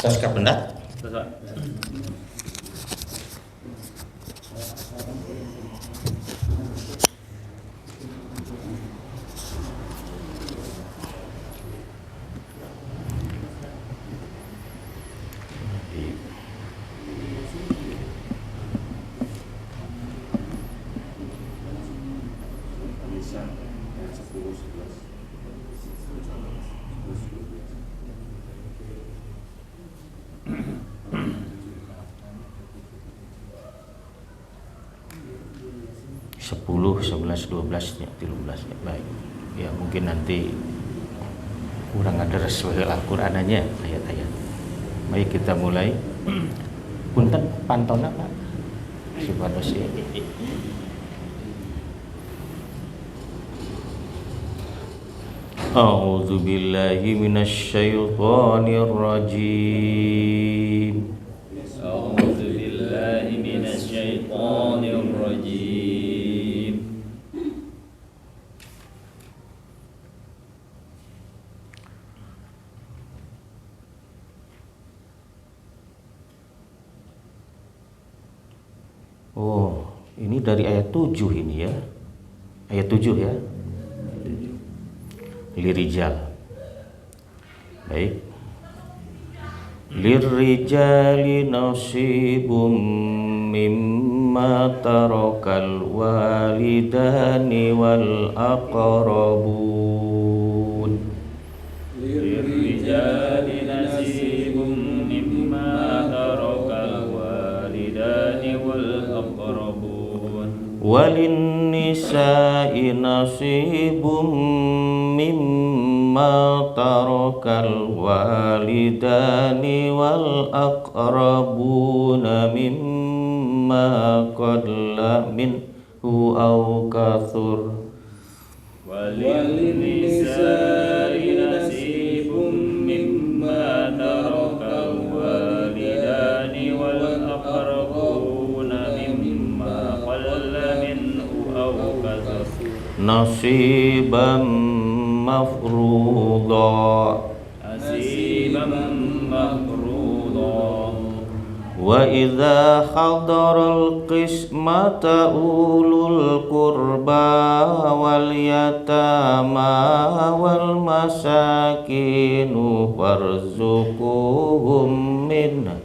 Tos kapendak? 10, 11, 12, 13 ya, baik. Ya mungkin nanti kurang ada sesuai Al-Qur'annya ayat-ayat. Baik, kita mulai. Punten pantona Pak. Supados ya. A'udzu billahi minasy syaithanir rajim. A'udzu billahi minasy syaithanir rajim. Oh, ini dari ayat 7 ini ya. Ayat 7 ya. Lirijal. Baik. Lirijali nasibum mimma tarakal walidani wal aqrabun. Lirijali nasibum mimma tarakal walidani wal aqrabun. Walin nisa'i nasibum mimma tarakal walidani wal aqrabuna mimma qalla minhu aw kathur. Walin nisa'i nasibum mimma tarakal walidani wal aqrabuna mimma qalla minhu aw kathur. Nasiban mafruḍa. Nasiban mafruḍa. Wa idza hadaral qismata ulul qurba wal yatama wal masakinu warzuquhum minhu.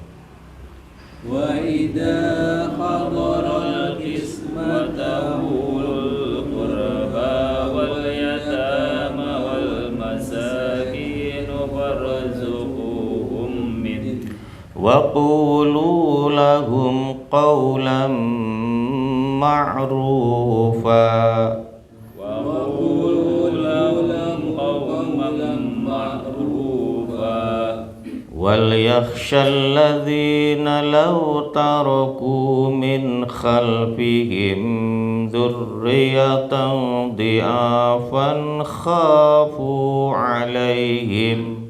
Wa idza hadaral qismata ulul qurba wal yatama wal masakinu warzuquhum minhu. Wa qulu lahum qawlan ma'rufa. Wa qulu lahum qawlan ma'rufa. Wal yakhshal ladzina law taraku min khalfihim dzurriyyatan dhi'afan khafu 'alaihim.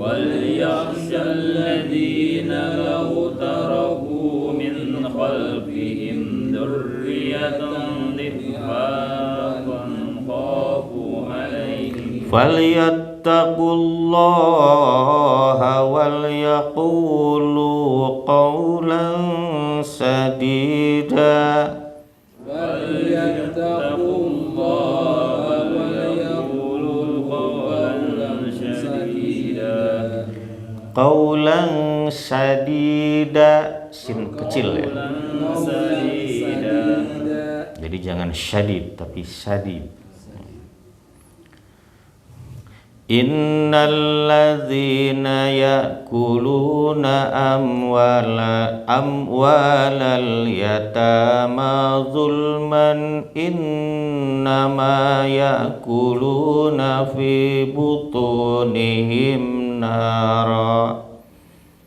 وَلْيَخْشَ الَّذِينَ لَوْ تَرَكُوا مِنْ خَلْفِهِمْ ذُرِّيَّةً ضِعَافًا خَافُوا عَلَيْهِمْ فَلْيَتَّقُوا اللَّهَ وَلْيَقُولُوا قَوْلًا سَدِيدًا. فَلْيَتَّقُوا اللَّهَ وَلْيَقُولُوا قَوْلًا سَدِيدًا. Qaulan sadida, sin kecil ya. Jadi jangan syadid tapi sadid. Innal ladzina ya'kuluna amwalal yatama zulman innama ya'kuluna fi butunihim nara.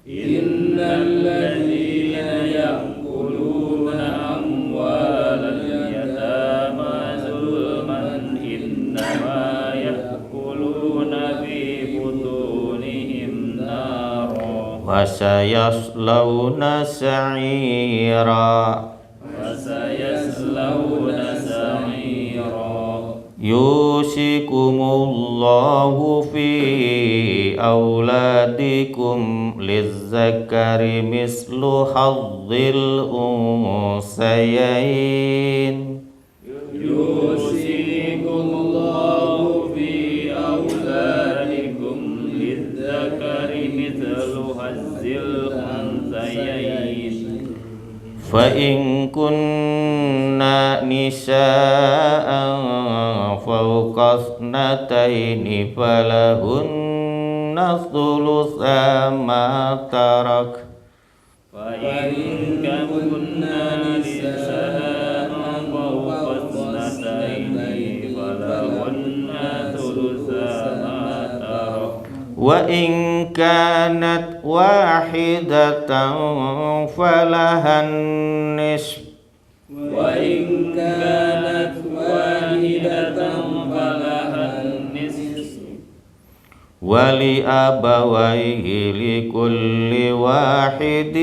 Innal ladzina ya'kuluna amwalal yatama zulman innama ya'kuluna fi butunihim nara. Wa sayaslawna sa'ira. Wasayaslawna sa'ira. Yusikumullahu fi أولادكم للذكر مثل حظ الأنثيين يوصيكم الله في أولادكم للذكر مثل حظ الأنثيين فإن كن نساء فوق اثنتين فلهن ثلثا ما ترك فإن كن نساء فوق اثنتين فلهن ثلثا ما ترك وإن كانت واحدة فلها النصف وإن كانت واحدة فلها النصف ولأبويه لكل واحد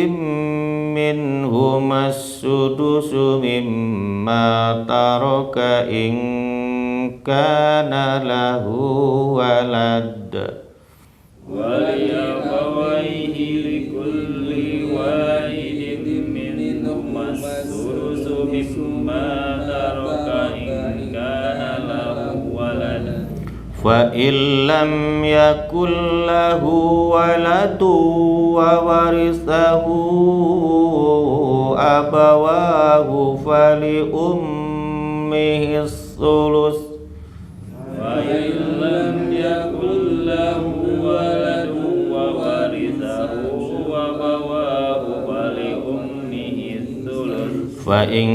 منهما السدس مما ترك إن كان له ولد ولأبويه لكل واحد منهما السدس مما ترك إن كان له ولد فإن لم يكن له ولد وورثه أبواه فلأمه الثلث فإن لم يكن له ولد وورثه أبواه فلأمه الثلث فإن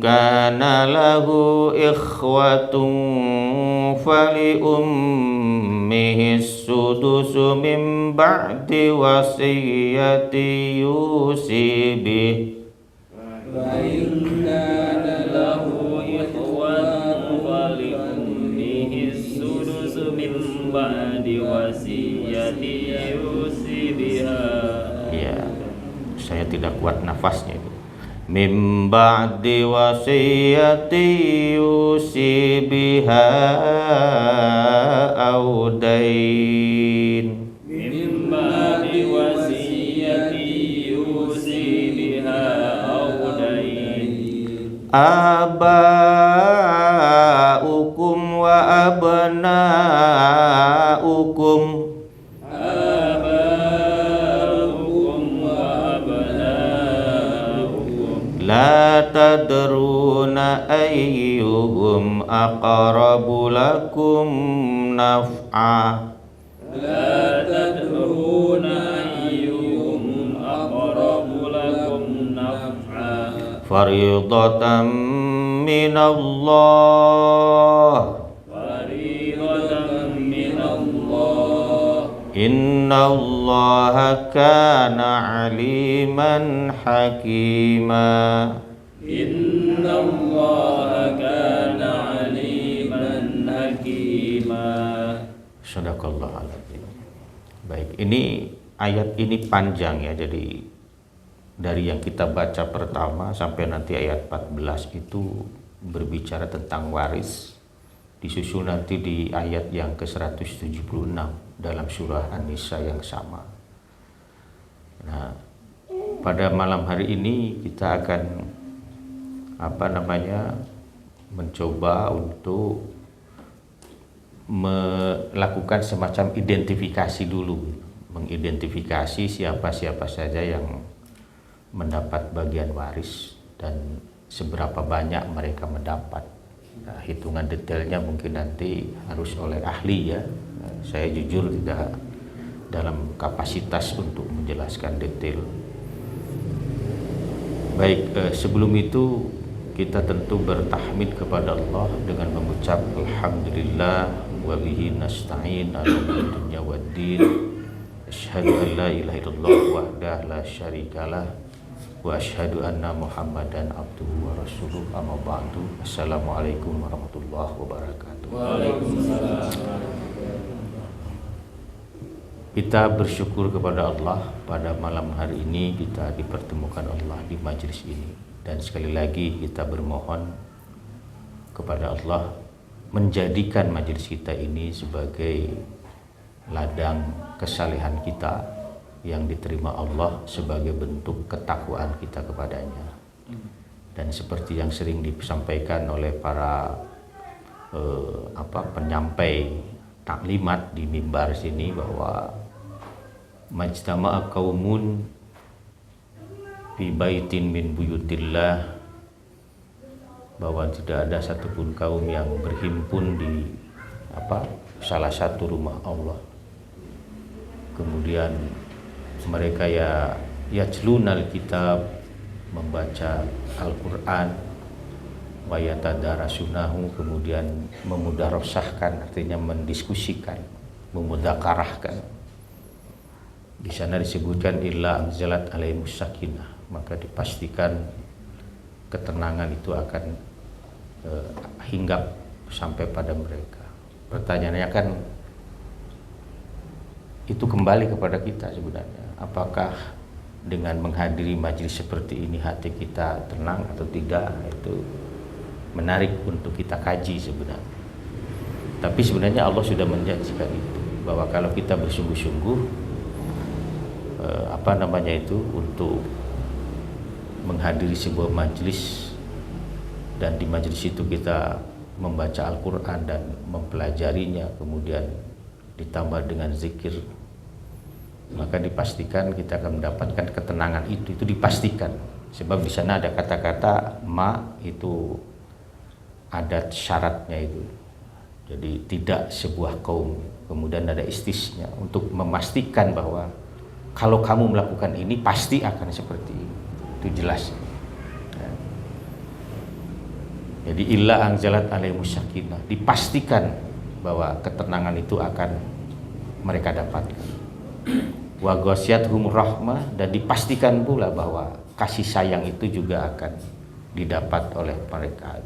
كان له إخوة فلأمه السدس من بعد وصية يوصي به فإن كان له إخوة فلأمه السدس من بعد وصية يوصي بها. Ya, saya tidak kuat nafasnya itu. Min ba'di wasiyati yusi biha aw dain من بعد وصية يوصي بها أو دين abaukum wa abnaukum آباؤكم وأبناؤكم la tadruna ayyuhum aqrabu lakum naf'a لا تدرون أيهم أقرب لكم نفعا fariidatan minallah فريضة من الله innallaha kana aliman hakima. إن الله كان عليما حكيما. Shadaqallahu aladzim. Baik, ini ayat ini panjang ya, jadi dari yang kita baca pertama sampai nanti ayat 14 itu berbicara tentang waris, disusul nanti di ayat yang ke-176 dalam surah An-Nisa yang sama. Nah, pada malam hari ini kita akan mencoba untuk melakukan semacam identifikasi dulu, mengidentifikasi siapa-siapa saja yang mendapat bagian waris dan seberapa banyak mereka mendapat. Nah, hitungan detailnya mungkin nanti harus oleh ahli ya. Saya jujur tidak dalam kapasitas untuk menjelaskan detail. Baik, sebelum itu kita tentu bertahmid kepada Allah dengan mengucap alhamdulillah wa bihi nasta'in ala umuri dunya waddin. Asyhadu an la ilaha illallah wahdahu la syarikalah wa asyhadu anna Muhammadan abduhu wa rasuluh. Amma ba'du. Assalamualaikum warahmatullahi wabarakatuh. Waalaikumsalam. Kita bersyukur kepada Allah pada malam hari ini kita dipertemukan Allah di majelis ini, dan sekali lagi kita bermohon kepada Allah menjadikan majelis kita ini sebagai ladang kesalehan kita yang diterima Allah sebagai bentuk ketakwaan kita kepadanya. Dan seperti yang sering disampaikan oleh para penyampai taklimat di mimbar sini, bahwa majtama'a qaumun fi baitin min buyutillah, bahwa tidak ada satupun kaum yang berhimpun di salah satu rumah Allah, kemudian mereka yajlunal kitab, membaca Al-Quran, wa yatadarasunahu, kemudian memudarasahkan, artinya mendiskusikan, memudzakarahkan. Di sana disebutkan illa anzalat alaihimus sakinah, maka dipastikan ketenangan itu akan hinggap sampai pada mereka. Pertanyaannya kan itu kembali kepada kita sebenarnya, apakah dengan menghadiri majelis seperti ini hati kita tenang atau tidak? Itu menarik untuk kita kaji sebenarnya. Tapi sebenarnya Allah sudah menjanjikan itu, bahwa kalau kita bersungguh-sungguh untuk menghadiri sebuah majelis, dan di majelis itu kita membaca Al-Quran dan mempelajarinya, kemudian ditambah dengan zikir, maka dipastikan kita akan mendapatkan ketenangan itu dipastikan. Sebab di sana ada kata-kata ma, itu ada syaratnya itu. Jadi tidak sebuah kaum, kemudian ada istisnya untuk memastikan bahwa kalau kamu melakukan ini pasti akan seperti ini. Itu jelas. Jadi illa anzalat alaihimus sakinah, dipastikan bahwa ketenangan itu akan mereka dapatkan. Wa ghasyiyatuhum rahmah, dan dipastikan pula bahwa kasih sayang itu juga akan didapat oleh mereka.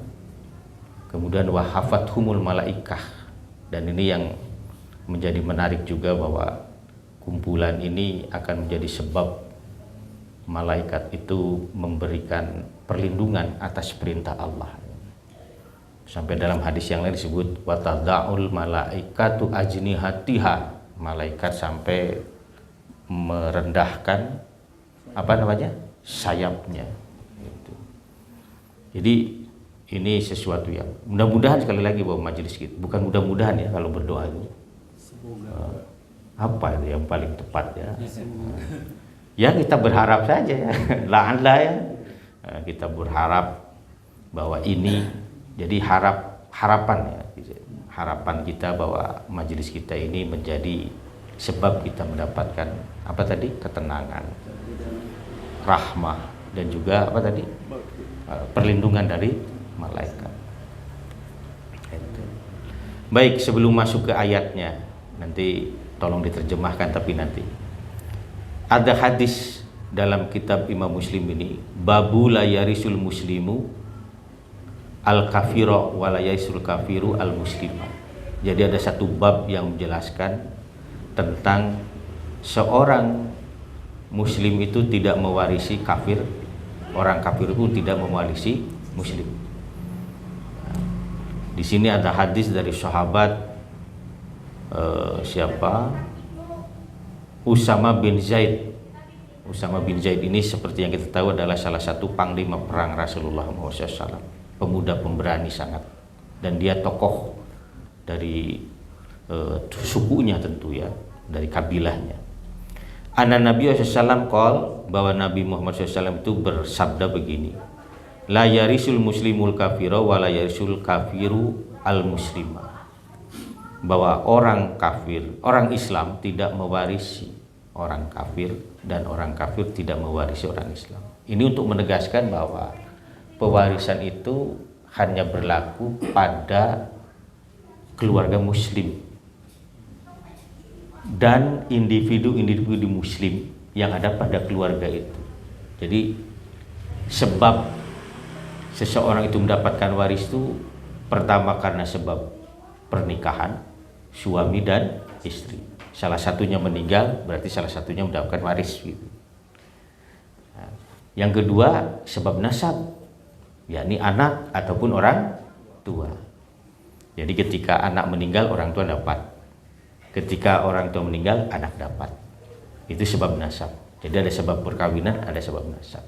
Kemudian wa hafathumul malaikah, dan ini yang menjadi menarik juga, bahwa kumpulan ini akan menjadi sebab malaikat itu memberikan perlindungan atas perintah Allah. Sampai dalam hadis yang lain disebut wa tada'ul malaikatu ajnihatiha, malaikat sampai merendahkan sayapnya gitu. Jadi ini sesuatu yang mudah-mudahan, sekali lagi, bahwa majelis kita bukan mudah-mudahan ya, kalau berdoa itu apa itu yang paling tepat ya, ya kita berharap saja ya, la'alla ya, kita berharap bahwa ini jadi harapan kita bahwa majelis kita ini menjadi sebab kita mendapatkan ketenangan, rahmah, dan juga perlindungan dari malaikat. Baik, sebelum masuk ke ayatnya, nanti tolong diterjemahkan, tapi nanti ada hadis dalam kitab Imam Muslim ini, babu la yarisul muslimu al kafiro wa la yarisul kafiru al muslimah. Jadi ada satu bab yang menjelaskan tentang seorang muslim itu tidak mewarisi kafir, orang kafir pun tidak mewarisi muslim. Di sini ada hadis dari sahabat Usama bin Zaid. Usama bin Zaid ini seperti yang kita tahu adalah salah satu panglima perang Rasulullah SAW, pemuda pemberani sangat, dan dia tokoh dari sukunya tentu ya, dari kabilahnya. Anna Nabi SAW qol, bahwa Nabi Muhammad SAW itu bersabda begini, la yarisul muslimul kafiru wa la yarisul kafiru al muslimah, bahwa orang kafir, orang Islam tidak mewarisi orang kafir, dan orang kafir tidak mewarisi orang Islam. Ini untuk menegaskan bahwa pewarisan itu hanya berlaku pada keluarga muslim dan individu-individu muslim yang ada pada keluarga itu. Jadi sebab seseorang itu mendapatkan waris itu pertama karena sebab pernikahan suami dan istri. Salah satunya meninggal, berarti salah satunya mendapatkan waris gitu. Nah, yang kedua sebab nasab, yakni anak ataupun orang tua. Jadi ketika anak meninggal, orang tua dapat. Ketika orang tua meninggal, anak dapat. Itu sebab nasab. Jadi ada sebab perkawinan, ada sebab nasab.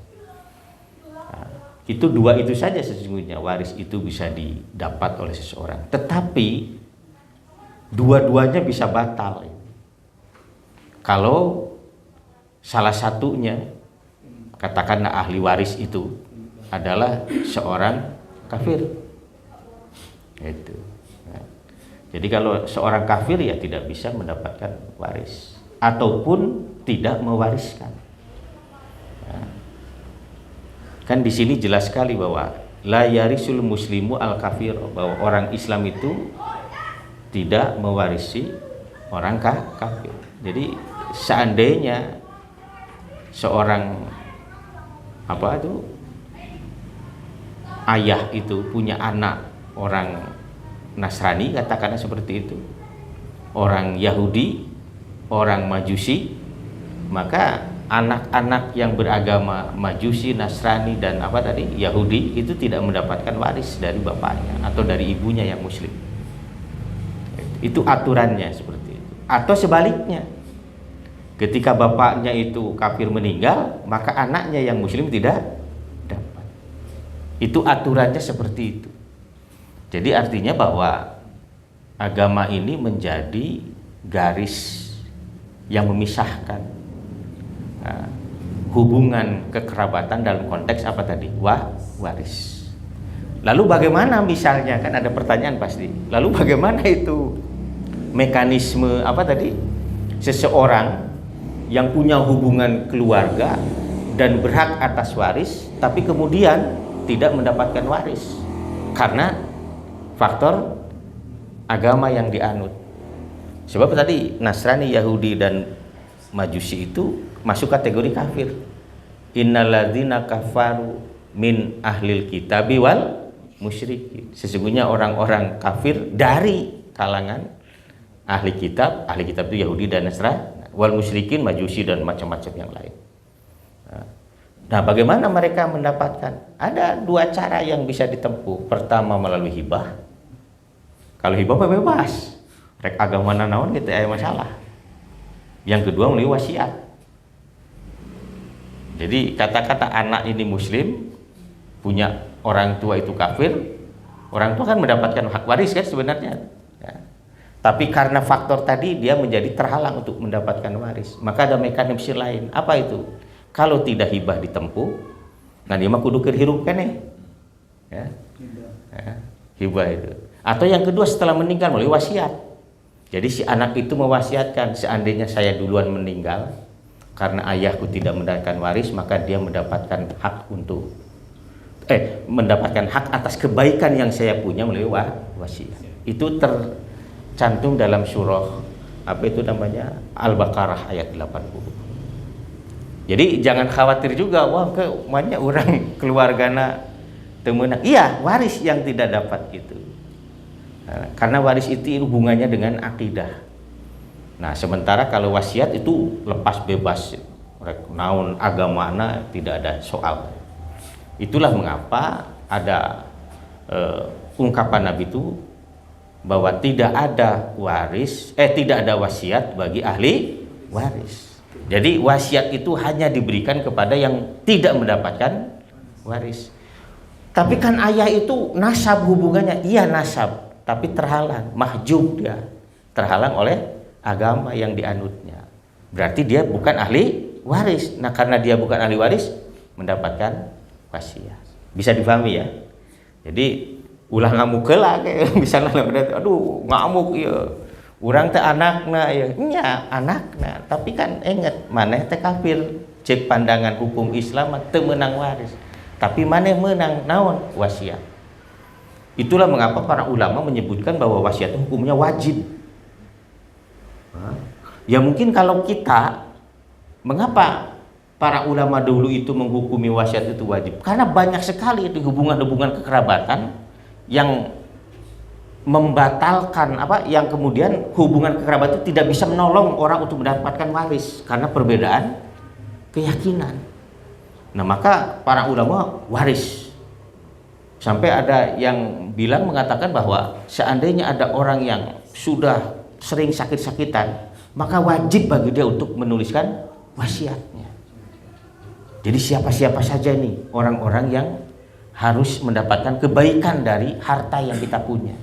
Nah, itu dua itu saja sesungguhnya waris itu bisa didapat oleh seseorang. Tetapi dua-duanya bisa batal kalau salah satunya, katakanlah ahli waris itu adalah seorang kafir. Itu. Nah, jadi kalau seorang kafir ya tidak bisa mendapatkan waris ataupun tidak mewariskan. Nah, kan di sini jelas sekali bahwa la yarisul muslimu al kafir, bahwa orang Islam itu tidak mewarisi orang kafir. Jadi seandainya seorang ayah itu punya anak orang Nasrani, katakanlah seperti itu, orang Yahudi, orang Majusi, maka anak-anak yang beragama Majusi, Nasrani dan Yahudi itu tidak mendapatkan waris dari bapaknya atau dari ibunya yang muslim. Itu aturannya seperti itu. Atau sebaliknya, ketika bapaknya itu kafir meninggal, maka anaknya yang muslim tidak dapat. Itu aturannya seperti itu. Jadi artinya bahwa agama ini menjadi garis yang memisahkan hubungan kekerabatan dalam konteks waris. Lalu bagaimana misalnya, kan ada pertanyaan pasti. Lalu bagaimana itu mekanisme seseorang yang punya hubungan keluarga dan berhak atas waris tapi kemudian tidak mendapatkan waris karena faktor agama yang dianut. Sebab tadi Nasrani, Yahudi dan Majusi itu masuk kategori kafir. Innalladzina kafaru min ahlil kitabi wal musyrikin. Sesungguhnya orang-orang kafir dari kalangan ahli kitab itu Yahudi dan Nasrani, wal musyrikin, Majusi dan macam-macam yang lain. Nah, bagaimana mereka mendapatkan? Ada dua cara yang bisa ditempuh. Pertama melalui hibah. Kalau hibah bebas, rek agama naon gitu ada masalah. Yang kedua melalui wasiat. Jadi kata-kata anak ini muslim, punya orang tua itu kafir, orang tua kan mendapatkan hak waris kan sebenarnya. Tapi karena faktor tadi dia menjadi terhalang untuk mendapatkan waris. Maka ada mekanisme lain. Apa itu? Kalau tidak hibah ditempuh, nah dia mah kudu hirup keneh. Hibah itu. Atau yang kedua setelah meninggal melalui wasiat. Jadi si anak itu mewasiatkan, seandainya saya duluan meninggal karena ayahku tidak mendapatkan waris, maka dia mendapatkan hak untuk mendapatkan hak atas kebaikan yang saya punya melalui wasiat. Itu tercantum dalam surah Al-Baqarah ayat 80. Jadi jangan khawatir juga, wah banyak orang keluargana temenang. Iya, waris yang tidak dapat gitu. Karena waris itu hubungannya dengan akidah. Nah, sementara kalau wasiat itu lepas bebas, naon agamana tidak ada soal. Itulah mengapa ada ungkapan Nabi itu bahwa tidak ada wasiat bagi ahli waris. Jadi wasiat itu hanya diberikan kepada yang tidak mendapatkan waris. Tapi kan ayah itu nasab hubungannya, iya nasab, tapi terhalang, mahjub dia, terhalang oleh agama yang dianutnya. Berarti dia bukan ahli waris. Nah, karena dia bukan ahli waris, mendapatkan wasiat. Bisa dipahami ya? Jadi ulah ngamuk lah kayak misalnya aduh ngamuk ya. Urang teh anakna ya, nya anakna, tapi kan inget maneh teh kafir. Cek pandangan hukum Islam teu meunang waris. Tapi maneh meunang naon? Wasiat. Itulah mengapa para ulama menyebutkan bahwa wasiat hukumnya wajib. Ya mungkin kalau kita, mengapa para ulama dulu itu menghukumi wasiat itu wajib? Karena banyak sekali itu hubungan-hubungan kekerabatan yang membatalkan yang kemudian hubungan kekerabat itu tidak bisa menolong orang untuk mendapatkan waris karena perbedaan keyakinan. Nah, maka para ulama waris. Sampai ada yang mengatakan bahwa seandainya ada orang yang sudah sering sakit-sakitan, maka wajib bagi dia untuk menuliskan wasiatnya. Jadi siapa-siapa saja nih orang-orang yang harus mendapatkan kebaikan dari harta yang kita punya.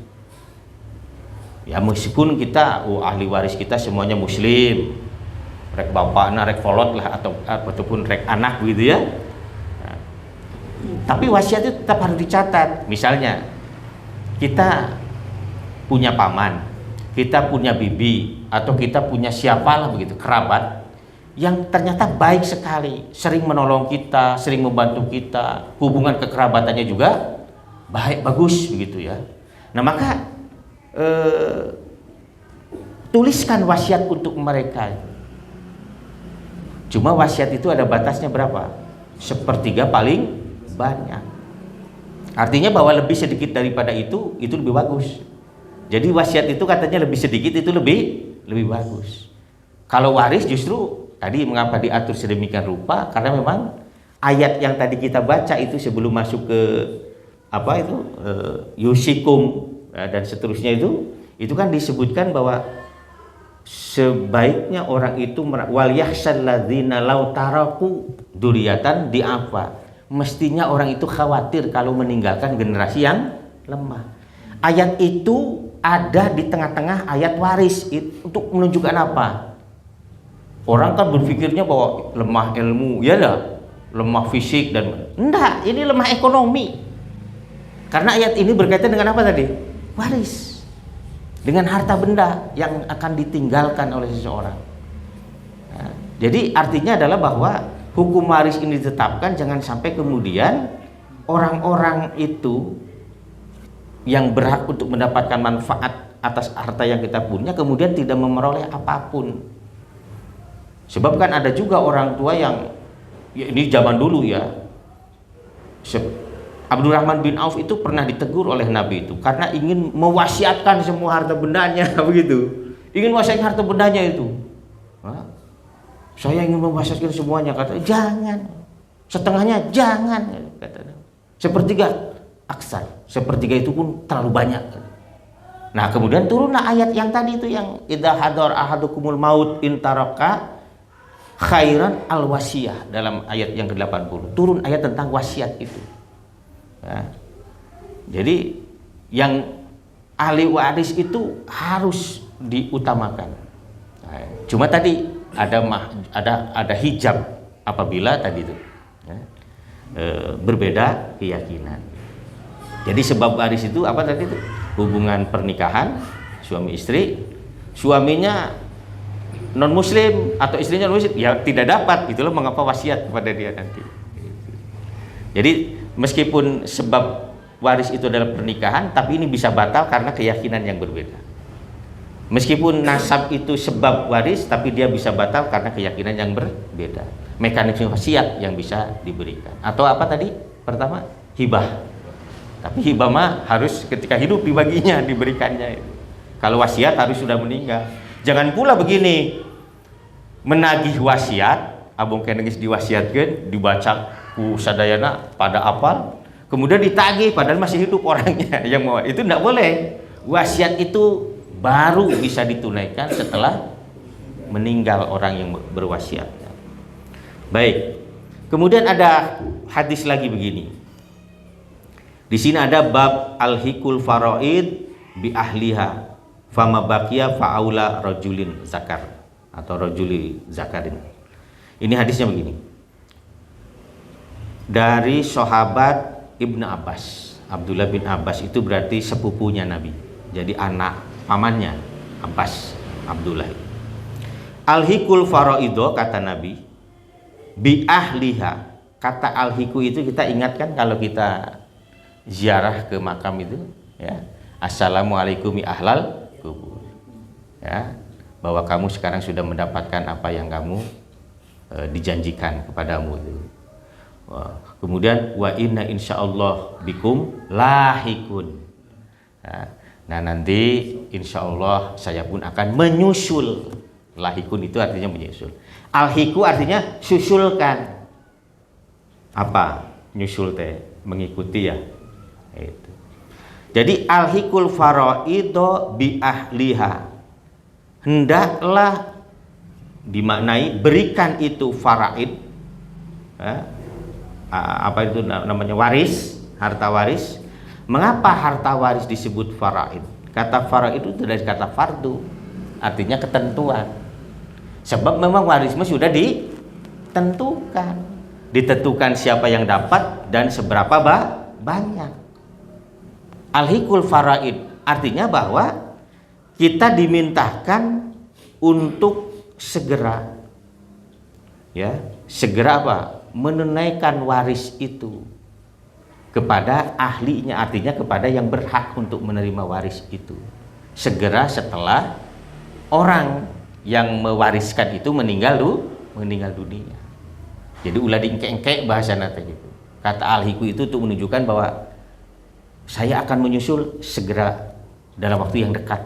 Ya meskipun kita ahli waris kita semuanya muslim, rek bapakna rek kolot lah ataupun rek anak gitu ya. Nah, tapi wasiat itu tetap harus dicatat. Misalnya kita punya paman, kita punya bibi, atau kita punya siapalah begitu kerabat yang ternyata baik sekali, sering menolong kita, sering membantu kita, hubungan kekerabatannya juga baik, bagus begitu ya. Nah maka tuliskan wasiat untuk mereka. Cuma wasiat itu ada batasnya berapa? 1/3 paling banyak. Artinya bahwa lebih sedikit daripada itu lebih bagus. Jadi wasiat itu katanya lebih sedikit itu lebih bagus. Kalau waris justru tadi mengapa diatur sedemikian rupa? Karena memang ayat yang tadi kita baca itu sebelum masuk ke apa itu yusikum dan seterusnya itu kan disebutkan bahwa sebaiknya orang itu wal yahsal ladzina law taraku dzurriatan di apa? Mestinya orang itu khawatir kalau meninggalkan generasi yang lemah. Ayat itu ada di tengah-tengah ayat waris untuk menunjukkan apa? Orang kan berpikirnya bahwa lemah ilmu, ya dah, lemah fisik dan enggak, ini lemah ekonomi. Karena ayat ini berkaitan dengan apa tadi? Waris. Dengan harta benda yang akan ditinggalkan oleh seseorang. Nah, jadi artinya adalah bahwa hukum waris ini ditetapkan jangan sampai kemudian orang-orang itu yang berhak untuk mendapatkan manfaat atas harta yang kita punya kemudian tidak memperoleh apapun. Sebab kan ada juga orang tua yang ya ini zaman dulu ya. Abdurrahman bin Auf itu pernah ditegur oleh Nabi itu karena ingin mewasiatkan semua harta bendanya begitu. Ingin mewasiatkan harta bendanya itu. Hah? Saya ingin mewasiatkan semuanya, kata jangan. Setengahnya jangan, kata. 1/3 aksar. 1/3 itu pun terlalu banyak. Nah, kemudian turunlah ayat yang tadi itu yang idza hadar ahadukumul maut in taraka khairan al wasiyah dalam ayat yang ke-80. Turun ayat tentang wasiat itu. Ya. Jadi yang ahli waris itu harus diutamakan. Nah, cuma tadi ada hijab apabila tadi itu ya, berbeda keyakinan. Jadi sebab waris itu apa tadi itu? Hubungan pernikahan suami istri, suaminya non muslim atau istrinya non muslim ya tidak dapat, itulah mengapa wasiat kepada dia nanti. Jadi meskipun sebab waris itu adalah pernikahan, tapi ini bisa batal karena keyakinan yang berbeda. Meskipun nasab itu sebab waris, tapi dia bisa batal karena keyakinan yang berbeda. Mekanisme wasiat yang bisa diberikan. Atau apa tadi? Pertama, hibah. Tapi hibah mah harus ketika hidup dibaginya, diberikannya. Kalau wasiat harus sudah meninggal. Jangan pula begini, menagih wasiat, abong kenegis diwasiatkan, dibaca ku sadayana pada apal, kemudian ditagih padahal masih hidup orangnya yang mau, itu tidak boleh. Wasiat itu baru bisa ditunaikan setelah meninggal orang yang berwasiat. Baik. Kemudian ada hadis lagi begini. Di sini ada bab al-hikul faraid bi ahliha fama baqiya fa'aula rajulin zakar atau rajuli zakarin. Ini hadisnya begini. Dari sahabat Ibnu Abbas, Abdullah bin Abbas itu berarti sepupunya Nabi. Jadi anak pamannya Abbas, Abdullah. Al-hikul faraido kata Nabi bi ahliha. Kata al-hiku itu kita ingatkan kalau kita ziarah ke makam itu ya. Assalamualaikum ahlal kubur. Ya, bahwa kamu sekarang sudah mendapatkan apa yang kamu dijanjikan kepadamu itu. Kemudian wa inna insyaallah bikum lahikun. Nah nanti insyaallah saya pun akan menyusul. Lahikun itu artinya menyusul. Alhiku artinya susulkan. Apa? Nyusul teh mengikuti ya. Itu. Jadi alhikul faraido bi ahliha. hendaklah dimaknai berikan itu faraid, apa itu namanya, waris, harta waris. Mengapa harta waris disebut faraid? Kata faraid itu dari kata fardu, artinya ketentuan. Sebab memang warismu sudah ditentukan siapa yang dapat dan seberapa banyak. Alhikul faraid artinya bahwa kita dimintakan untuk segera apa? Menunaikan waris itu kepada ahlinya, artinya kepada yang berhak untuk menerima waris itu. Segera setelah orang yang mewariskan itu meninggal dunia. Jadi ulah diengke-engke bahasa nate gitu. Kata alhiku itu untuk menunjukkan bahwa saya akan menyusul segera dalam waktu yang dekat.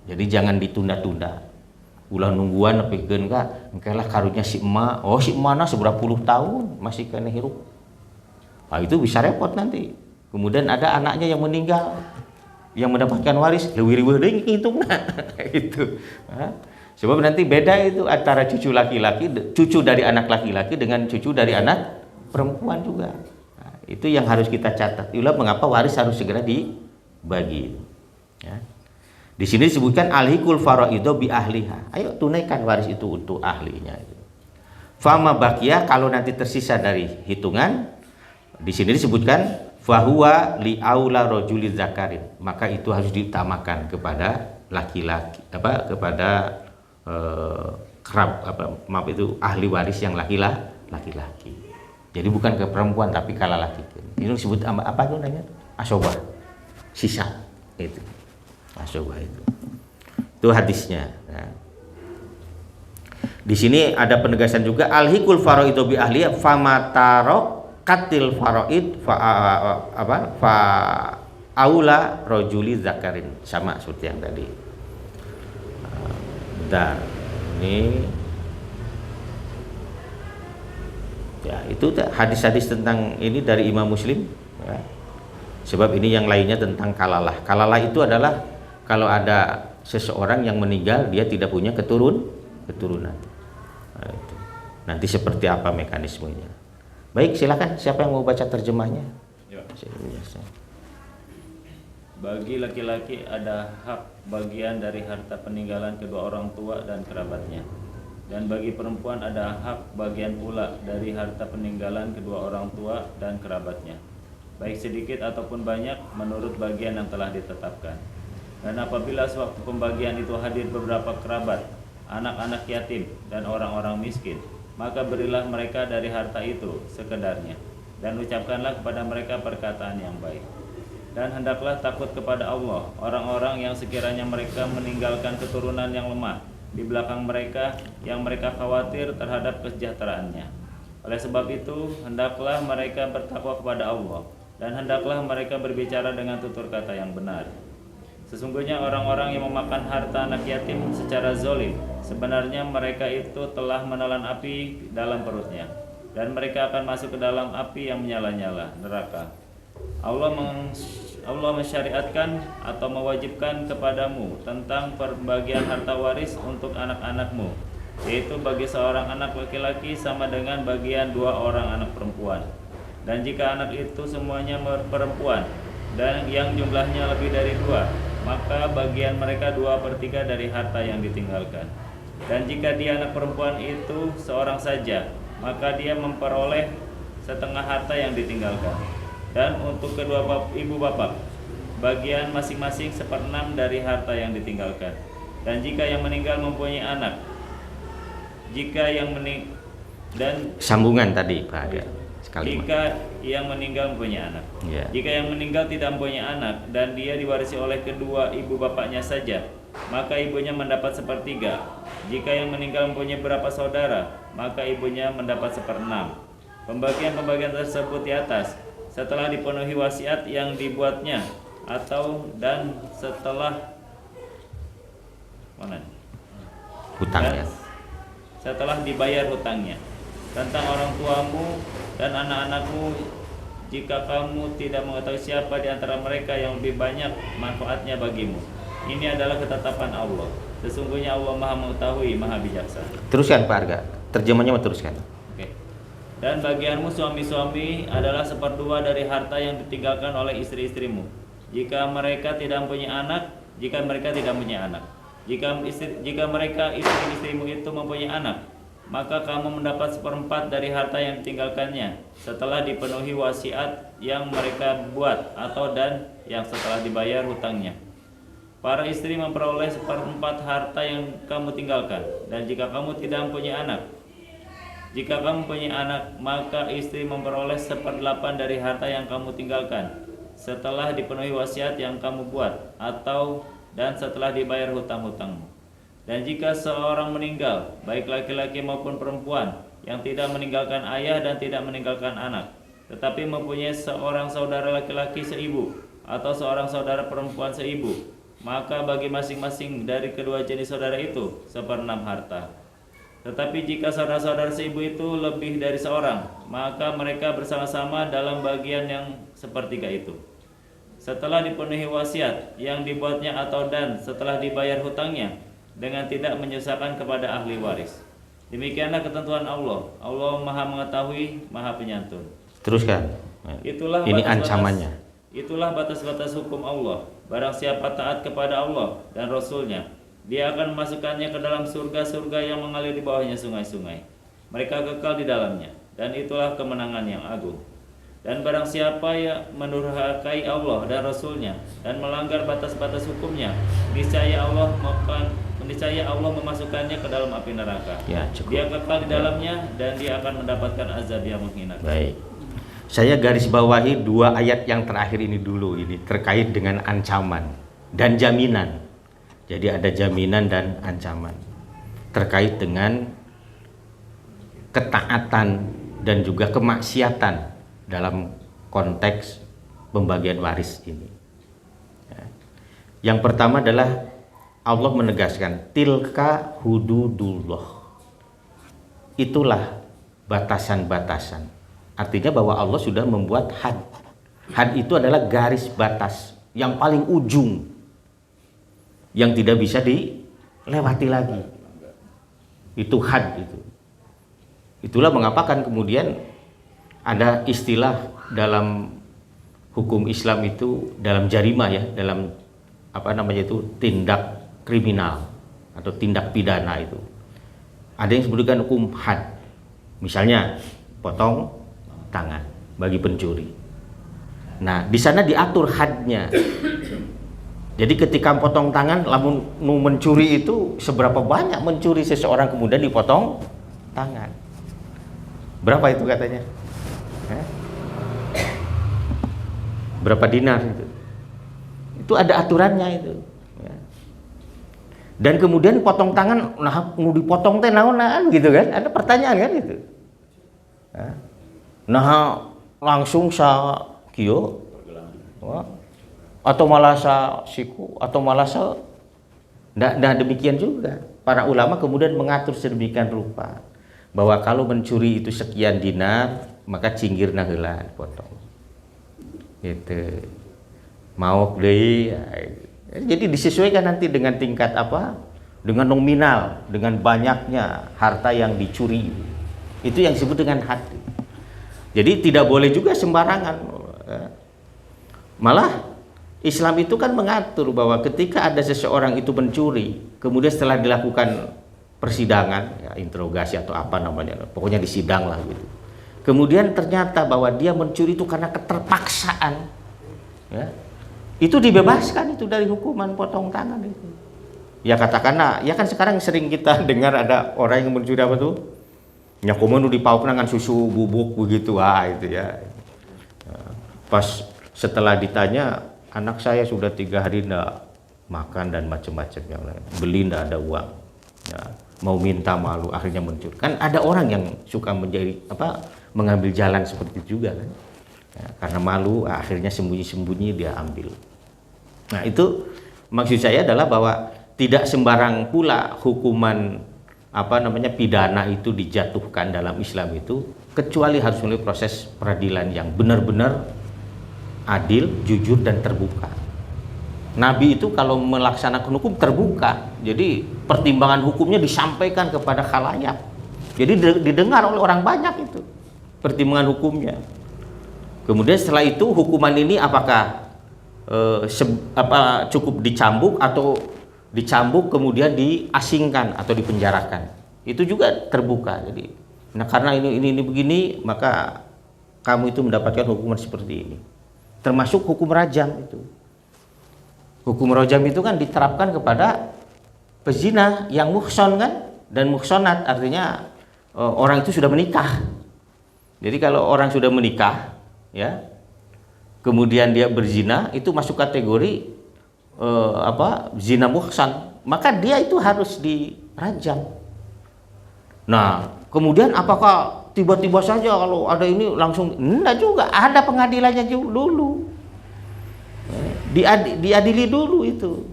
Jadi jangan ditunda-tunda. Ulah nungguan nepikeun ka engkelah karunya si emak. Oh si emak seberapa puluh tahun masih kena hirup. Nah, itu bisa repot nanti. Kemudian ada anaknya yang meninggal, yang mendapatkan waris, leuwih-leuwih deui ngitungna gitu. Sebab nanti beda itu antara cucu laki-laki, cucu dari anak laki-laki dengan cucu dari anak perempuan juga. Nah, itu yang harus kita catat. Itulah mengapa waris harus segera dibagi. Ya. Di sini disebutkan alhikul faraidu bi ahliha. Ayo tunaikan waris itu untuk ahlinya. Fama bakia, kalau nanti tersisa dari hitungan, di sini disebutkan fahuwa li aula rajuli zakarin, maka itu harus diutamakan kepada laki-laki, kepada maaf itu ahli waris yang laki-laki. Jadi bukan ke perempuan tapi kala laki. Itu disebut apa itu namanya? Asobah. Sisa itu. Asobah itu. Itu hadisnya. Ya. Di sini ada penegasan juga alhikul faraidu bi ahliya famataro katil faraid fa aula rajuli zakarin, sama seperti yang tadi. Dan ini ya itu hadis-hadis tentang ini dari Imam Muslim ya. Sebab ini yang lainnya tentang kalalah. Kalalah itu adalah kalau ada seseorang yang meninggal dia tidak punya keturunan. Nah, itu. Nanti seperti apa mekanismenya? Baik, silakan siapa yang mau baca terjemahnya? Ya. Bagi laki-laki ada hak bagian dari harta peninggalan kedua orang tua dan kerabatnya. Dan bagi perempuan ada hak bagian pula dari harta peninggalan kedua orang tua dan kerabatnya, baik sedikit ataupun banyak menurut bagian yang telah ditetapkan. Dan apabila sewaktu pembagian itu hadir beberapa kerabat, anak-anak yatim dan orang-orang miskin, maka berilah mereka dari harta itu sekedarnya, dan ucapkanlah kepada mereka perkataan yang baik. Dan hendaklah takut kepada Allah orang-orang yang sekiranya mereka meninggalkan keturunan yang lemah di belakang mereka, yang mereka khawatir terhadap kesejahteraannya. Oleh sebab itu, hendaklah mereka bertakwa kepada Allah, dan hendaklah mereka berbicara dengan tutur kata yang benar. Sesungguhnya orang-orang yang memakan harta anak yatim secara zalim, sebenarnya mereka itu telah menelan api dalam perutnya, dan mereka akan masuk ke dalam api yang menyala-nyala, neraka. Allah mensyariatkan atau mewajibkan kepadamu tentang pembagian harta waris untuk anak-anakmu, yaitu bagi seorang anak laki-laki sama dengan bagian dua orang anak perempuan. Dan jika anak itu semuanya perempuan dan yang jumlahnya lebih dari dua, maka bagian mereka 2/3 dari harta yang ditinggalkan. Dan jika dia anak perempuan itu seorang saja, maka dia memperoleh setengah harta yang ditinggalkan. Dan untuk kedua ibu bapak, bagian masing-masing 1/6 dari harta yang ditinggalkan. Dan jika yang meninggal mempunyai anak, sambungan tadi Pak ada sekali. Jika yang meninggal mempunyai anak, jika yang meninggal tidak mempunyai anak dan dia diwarisi oleh kedua ibu bapaknya saja, maka ibunya mendapat 1/3. Jika yang meninggal mempunyai berapa saudara, maka ibunya mendapat 1/6. Pembagian tersebut di atas setelah dipenuhi wasiat yang dibuatnya dan setelah hutangnya, setelah dibayar hutangnya. Tentang orang tuamu dan anak-anakmu, jika kamu tidak mengetahui siapa di antara mereka yang lebih banyak manfaatnya bagimu, ini adalah ketetapan Allah. Sesungguhnya Allah Maha mengetahui, Maha bijaksana. Teruskan Pak Arga, terjemahnya mau teruskan. Oke. Dan bagianmu suami-suami adalah seperdua dari harta yang ditinggalkan oleh istri-istrimu. Jika mereka tidak mempunyai anak, jika mereka istri-istrimu itu mempunyai anak, maka kamu mendapat seperempat dari harta yang ditinggalkannya setelah dipenuhi wasiat yang mereka buat atau dan yang setelah dibayar hutangnya. Para istri memperoleh seperempat harta yang kamu tinggalkan. Dan jika kamu tidak mempunyai anak, maka istri memperoleh 1/8 dari harta yang kamu tinggalkan setelah dipenuhi wasiat yang kamu buat atau dan setelah dibayar hutang-hutangmu. Dan jika seorang meninggal, baik laki-laki maupun perempuan, yang tidak meninggalkan ayah dan tidak meninggalkan anak, tetapi mempunyai seorang saudara laki-laki seibu atau seorang saudara perempuan seibu, maka bagi masing-masing dari kedua jenis saudara itu 1/6 harta. Tetapi jika saudara-saudara seibu itu lebih dari seorang, maka mereka bersama-sama dalam bagian yang sepertiga itu. Setelah dipenuhi wasiat yang dibuatnya atau dan setelah dibayar hutangnya, dengan tidak menyusahkan kepada ahli waris. Demikianlah ketentuan Allah. Allah Maha mengetahui, Maha penyantun. Teruskan. Itulah ini batas-batas, ancamannya. Itulah batas-batas hukum Allah. Barang siapa taat kepada Allah dan Rasulnya, Dia akan memasukkannya ke dalam surga-surga yang mengalir di bawahnya sungai-sungai. Mereka kekal di dalamnya, dan itulah kemenangan yang agung. Dan barang siapa yang mendurhakai Allah dan Rasulnya dan melanggar batas-batas hukumnya, niscaya Allah memasukkannya ke dalam api neraka. Ya, cukup. Dia kekal di dalamnya dan dia akan mendapatkan azab yang menghina. Baik. Saya garis bawahi 2 ayat yang terakhir ini dulu, ini terkait dengan ancaman dan jaminan. Jadi ada jaminan dan ancaman terkait dengan ketaatan dan juga kemaksiatan dalam konteks pembagian waris ini. Yang pertama adalah Allah menegaskan tilka hududullah. Itulah batasan-batasan. Artinya bahwa Allah sudah membuat had. Had itu adalah garis batas yang paling ujung yang tidak bisa dilewati lagi. Itu had itu. Itulah mengapa kan kemudian ada istilah dalam hukum Islam itu, dalam jarimah ya, dalam tindak kriminal atau tindak pidana itu. Ada yang disebutkan hukum had. Misalnya potong tangan bagi pencuri. Nah, di sana diatur hadnya. Jadi ketika potong tangan, lamun mencuri itu seberapa banyak mencuri seseorang kemudian dipotong tangan. Berapa itu katanya? Berapa dinar itu? Itu ada aturannya itu. Dan kemudian potong tangan, nah mau dipotong teh naonan gitu kan? Ada pertanyaan kan itu. Nah langsung sa kio, atau malah sa siku, atau malah sa, nah demikian juga. Para ulama kemudian mengatur sedemikian rupa bahwa kalau mencuri itu sekian dinar, maka cinggir heula dipotong. Gitu. Mau deui. Jadi disesuaikan nanti dengan tingkat apa? Dengan nominal, dengan banyaknya harta yang dicuri. Itu yang disebut dengan had. Jadi tidak boleh juga sembarangan. Malah Islam itu kan mengatur bahwa ketika ada seseorang itu mencuri, kemudian setelah dilakukan persidangan, ya, interogasi atau apa namanya, pokoknya disidang lah gitu. Kemudian ternyata bahwa dia mencuri itu karena keterpaksaan, ya, itu dibebaskan itu dari hukuman potong tangan itu. Ya katakanlah, ya kan sekarang sering kita dengar ada orang yang mencuri apa tuh, nyakuman di paup dengan susu bubuk begitu, itu ya. Pas setelah ditanya, anak saya sudah 3 hari enggak makan dan macam-macam yang lain, beli enggak ada uang, ya, mau minta malu akhirnya mencuri. Kan ada orang yang suka mengambil jalan seperti itu juga kan, ya, karena malu akhirnya sembunyi-sembunyi dia ambil. Nah itu maksud saya adalah bahwa tidak sembarang pula hukuman pidana itu dijatuhkan dalam Islam itu, kecuali harus melalui proses peradilan yang benar-benar adil, jujur dan terbuka. Nabi itu kalau melaksanakan hukum terbuka, jadi pertimbangan hukumnya disampaikan kepada khalayak, jadi didengar oleh orang banyak itu pertimbangan hukumnya. Kemudian setelah itu hukuman ini apakah cukup dicambuk atau dicambuk kemudian diasingkan atau dipenjarakan, itu juga terbuka. Jadi nah karena ini begini, maka kamu itu mendapatkan hukuman seperti ini, termasuk hukum rajam itu. Hukum rajam itu kan diterapkan kepada pezina yang muhson kan, dan muhsonat artinya orang itu sudah menikah. Jadi kalau orang sudah menikah ya, kemudian dia berzina, itu masuk kategori zina muhsan, maka dia itu harus dirajam. Nah kemudian apakah tiba-tiba saja kalau ada ini langsung? Enggak juga, ada pengadilannya dulu, diadili dulu itu.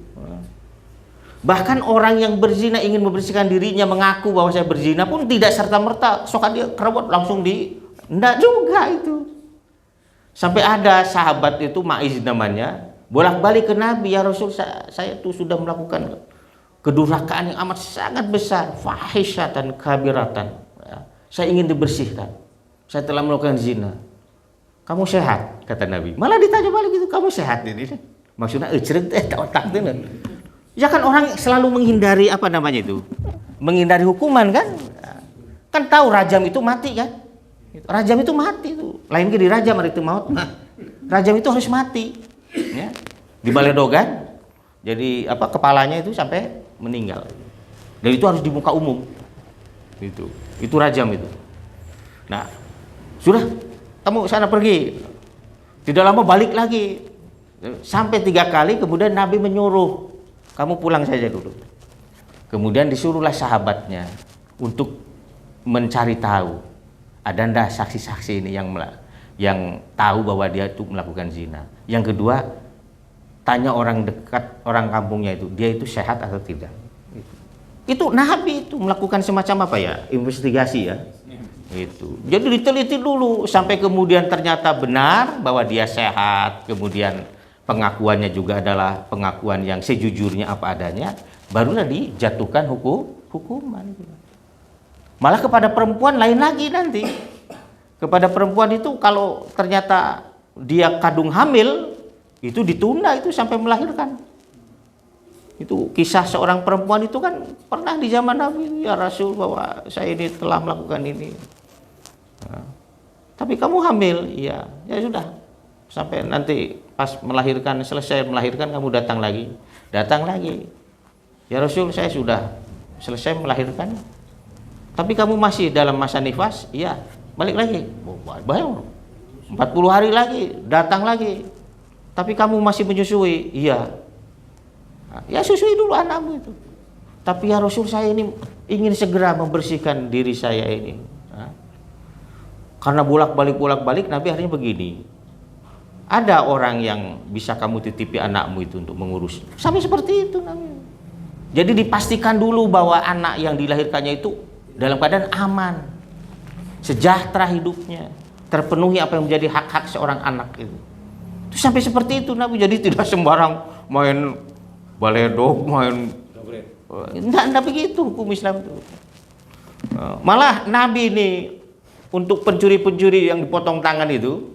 Bahkan orang yang berzina ingin membersihkan dirinya, mengaku bahwa saya berzina pun tidak serta-merta sokat dia kerebut langsung enggak juga itu. Sampai ada sahabat itu Ma'iz namanya, bolak-balik ke Nabi, ya Rasul, saya tuh sudah melakukan kedurhakaan yang amat sangat besar, fahisyatan kabiratan. Ya, saya ingin dibersihkan. Saya telah melakukan zina. Kamu sehat? Kata Nabi. Malah ditanya balik gitu, kamu sehat ini? Maksudnya cerita otak itu. Ya kan orang selalu menghindari menghindari hukuman kan? Kan tahu rajam itu mati kan? Rajam itu mati itu. Lain ke dirajam hari itu maut. Rajam itu harus mati. Ya. Dibaledogan. Jadi kepalanya itu sampai meninggal. Dan itu harus di muka umum. Itu rajam itu. Nah, sudah kamu sana pergi. Tidak lama balik lagi. Sampai 3 kali, kemudian Nabi menyuruh, kamu pulang saja dulu. Kemudian disuruhlah sahabatnya untuk mencari tahu, ada ndak saksi-saksi ini yang tahu bahwa dia itu melakukan zina. Yang kedua, tanya orang dekat, orang kampungnya itu, dia itu sehat atau tidak. Itu Nabi itu melakukan semacam investigasi ya. Itu. Jadi diteliti dulu sampai kemudian ternyata benar bahwa dia sehat, kemudian pengakuannya juga adalah pengakuan yang sejujurnya apa adanya, barulah dijatuhkan hukuman. Malah kepada perempuan lain lagi nanti. Kepada perempuan itu kalau ternyata dia kadung hamil, itu ditunda itu sampai melahirkan. Itu kisah seorang perempuan itu kan pernah di zaman Nabi, ya Rasul, bahwa saya ini telah melakukan ini. Nah, tapi kamu hamil, ya sudah. Sampai nanti pas melahirkan, selesai melahirkan, kamu datang lagi. Ya Rasul, saya sudah selesai melahirkan. Tapi kamu masih dalam masa nifas, iya. Balik lagi. Bayang 40 hari lagi, datang lagi. Tapi kamu masih menyusui, iya. Ya susui dulu anakmu itu. Tapi ya Rasul, saya ini ingin segera membersihkan diri saya ini. Karena bolak-balik Nabi akhirnya begini. Ada orang yang bisa kamu titipi anakmu itu untuk mengurus. Sampai seperti itu Nabi. Jadi dipastikan dulu bahwa anak yang dilahirkannya itu dalam keadaan aman, sejahtera hidupnya, terpenuhi apa yang menjadi hak-hak seorang anak itu. Itu sampai seperti itu Nabi. Jadi tidak sembarang main baledog, main enggak begitu hukum Islam itu. Malah Nabi ini untuk pencuri-pencuri yang dipotong tangan itu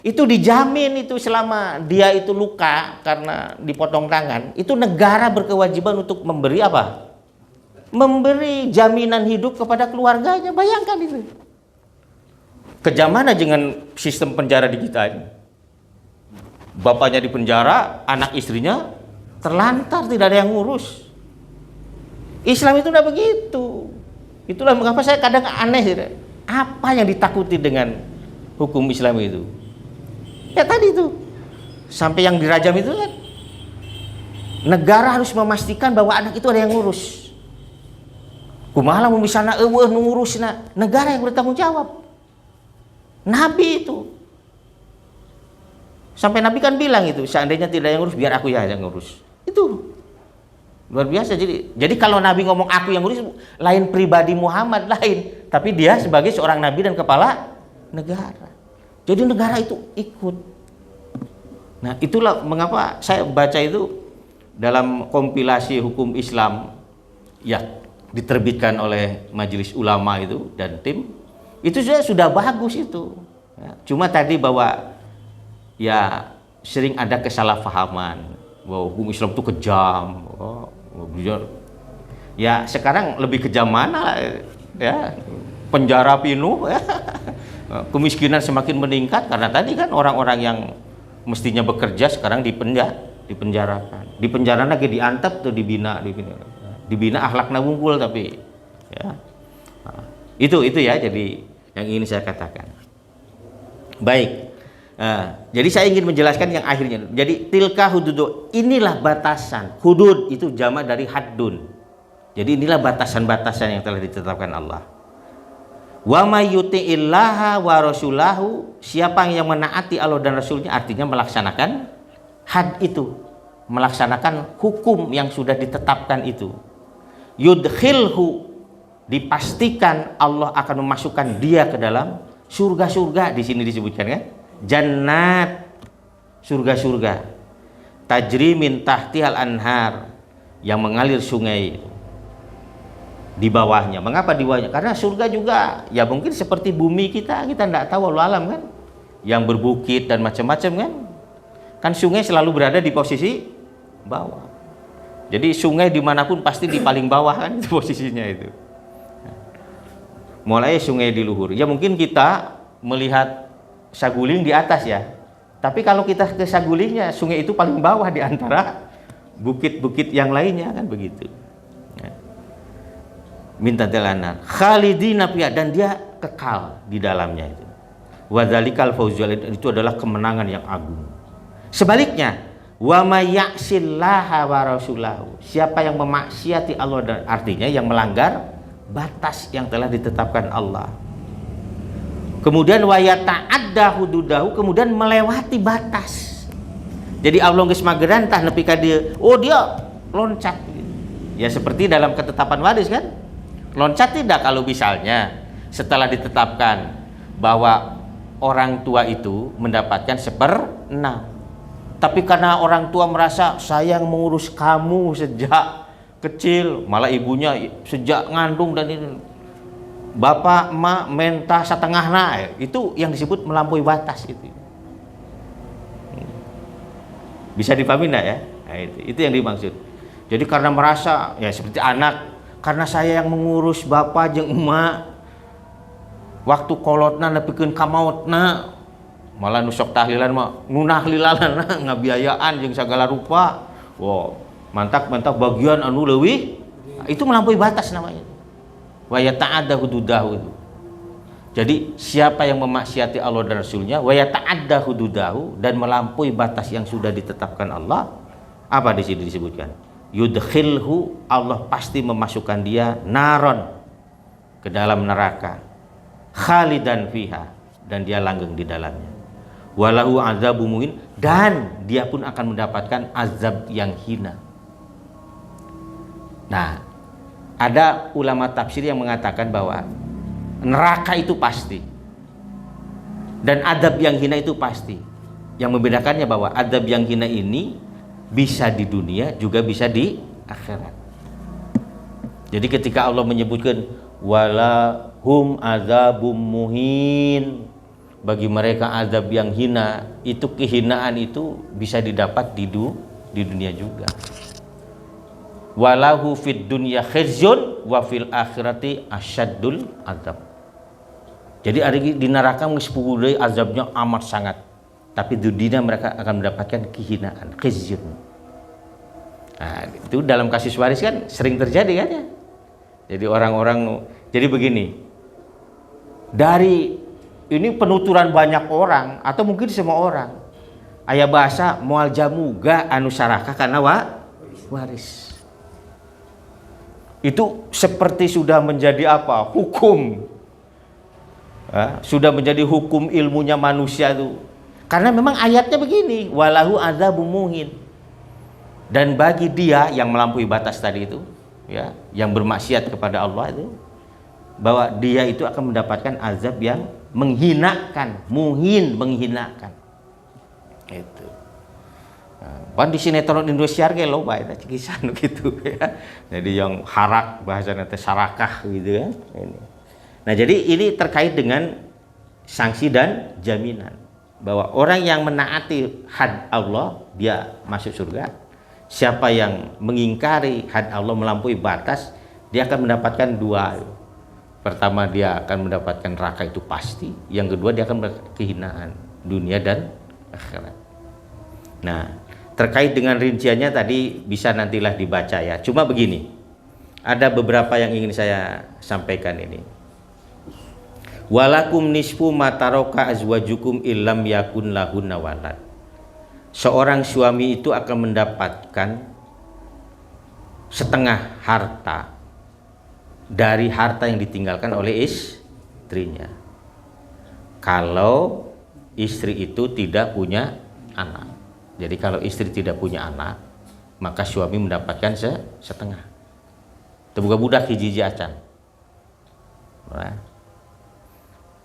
dijamin itu selama dia itu luka karena dipotong tangan, itu negara berkewajiban untuk memberi apa? Memberi jaminan hidup kepada keluarganya. Bayangkan itu. Kejamana dengan sistem penjara di kita ini. Bapaknya di penjara, anak istrinya terlantar, tidak ada yang ngurus. Islam itu tidak begitu. Itulah mengapa saya kadang aneh. Apa yang ditakuti dengan hukum Islam itu? Ya tadi itu. Sampai yang dirajam itu kan. Negara harus memastikan bahwa anak itu ada yang ngurus. Kumaha misalnya ngurusna, negara yang bertanggung jawab. Nabi itu. Sampai Nabi kan bilang itu, seandainya tidak yang ngurus, biar aku yang ngurus. Itu luar biasa. Jadi kalau Nabi ngomong aku yang ngurus, lain pribadi Muhammad lain, tapi dia sebagai seorang Nabi dan kepala negara. Jadi negara itu ikut. Nah itulah mengapa saya baca itu dalam kompilasi hukum Islam ya diterbitkan oleh Majelis Ulama itu dan tim itu sudah bagus itu. Ya, cuma tadi bahwa ya sering ada kesalahpahaman bahwa hukum Islam itu kejam. Ya sekarang lebih kejam mana ya, penjara penuh ya. Kemiskinan semakin meningkat karena tadi kan orang-orang yang mestinya bekerja sekarang dipenjarakan. Di penjara lagi diantep tuh dibina akhlakna wungkul tapi ya. Nah, itu ya jadi yang ingin saya katakan. Baik. Jadi saya ingin menjelaskan yang akhirnya. Jadi tilka hudud, inilah batasan. Hudud itu jamak dari haddun. Jadi inilah batasan-batasan yang telah ditetapkan Allah. Wa may yuti'illaha wa rasulahu, siapa yang menaati Allah dan Rasulnya artinya melaksanakan had itu, melaksanakan hukum yang sudah ditetapkan itu. Yudkhilhu, dipastikan Allah akan memasukkan dia ke dalam surga-surga. Di sini disebutkan kan? Jannat, surga-surga. Tajri min tahtihal anhar, yang mengalir sungai di bawahnya. Mengapa di bawahnya? Karena surga juga ya mungkin seperti bumi kita tidak tahu, Allah alam kan, yang berbukit dan macam-macam kan. Kan sungai selalu berada di posisi bawah. Jadi sungai dimanapun pasti di paling bawah kan itu posisinya itu. Mulai sungai di luhur. Ya mungkin kita melihat Saguling di atas ya. Tapi kalau kita ke Sagulingnya, sungai itu paling bawah di antara bukit-bukit yang lainnya kan begitu. Minta telanan khalidina fiha, dan dia kekal di dalamnya itu. Wa dzalikal fawzul, itu adalah kemenangan yang agung. Sebaliknya, wa may ya'sillaha wa rasulahu, siapa yang memaksiati Allah dan artinya yang melanggar batas yang telah ditetapkan Allah. Kemudian wa yata'adda hududahu, kemudian melewati batas. Jadi Allah geus mageran tah nepi ka dieu, oh dia loncat. Ya seperti dalam ketetapan waris kan? Loncat tidak kalau misalnya setelah ditetapkan bahwa orang tua itu mendapatkan 1/6, tapi karena orang tua merasa sayang mengurus kamu sejak kecil, malah ibunya sejak ngandung dan ini bapak emak minta setengahna, itu yang disebut melampaui batas itu. Bisa dipahami enggak ya? Nah, itu yang dimaksud. Jadi karena merasa ya seperti anak, karena saya yang mengurus bapak jeung emak, waktu kolotna nepikeun ka mautna, malah nusok tahlilan mah nunahlilalan ngabiayaan jeung segala rupa. Wow, mantap bagian anu leuwih, itu melampaui batas namanya. Wa yata'adda hududahu itu. Jadi siapa yang memaksiati Allah dan Rasulnya, wa yata'adda hududahu, dan melampaui batas yang sudah ditetapkan Allah, apa di sini disebutkan? Yudkhilhu, Allah pasti memasukkan dia naron, ke dalam neraka, khalidan fiha, dan dia langgeng di dalamnya. Walahu azabu muhin, dan dia pun akan mendapatkan azab yang hina. Nah, ada ulama tafsir yang mengatakan bahwa neraka itu pasti dan azab yang hina itu pasti. Yang membedakannya bahwa azab yang hina ini bisa di dunia juga bisa di akhirat. Jadi ketika Allah menyebutkan walahum azabum muhin, bagi mereka azab yang hina, itu kehinaan itu bisa didapat di dunia juga. Walahu fid dunya khizyun wa fil akhirati asyaddul azab. Jadi ada di neraka mengsepuluh azabnya amat sangat, tapi di dunia mereka akan mendapatkan kehinaan, khizyun. Nah, itu dalam kasus waris kan sering terjadi kan ya. Jadi orang-orang, jadi begini, dari ini penuturan banyak orang atau mungkin semua orang, aya bahasa moal jamuga anu sarakah karena waris. Itu seperti sudah menjadi apa? Hukum. Sudah menjadi hukum ilmunya manusia itu. Karena memang ayatnya begini, walahu adzabum muhin. Dan bagi dia yang melampaui batas tadi itu, ya, yang bermaksiat kepada Allah itu, bahwa dia itu akan mendapatkan azab yang menghinakan, muhin, menghinakan. Itu. Pan di sinetron Indonesia ge loba eta kisah gitu ya. Jadi yang harak bahasana teh sarakah gitu kan. Nah, jadi ini terkait dengan sanksi dan jaminan bahwa orang yang menaati had Allah dia masuk surga. Siapa yang mengingkari had Allah melampaui batas, dia akan mendapatkan dua. Pertama dia akan mendapatkan neraka itu pasti, yang kedua dia akan mendapatkan kehinaan dunia dan akhirat. Nah, terkait dengan rinciannya tadi bisa nantilah dibaca ya. Cuma begini, ada beberapa yang ingin saya sampaikan ini. Walakum nisfu ma taraka azwajukum illam yakun lahunna walad. Seorang suami itu akan mendapatkan setengah harta dari harta yang ditinggalkan oleh istrinya. Kalau istri itu tidak punya anak. Jadi kalau istri tidak punya anak, maka suami mendapatkan setengah. Tebuka budak hiji acan.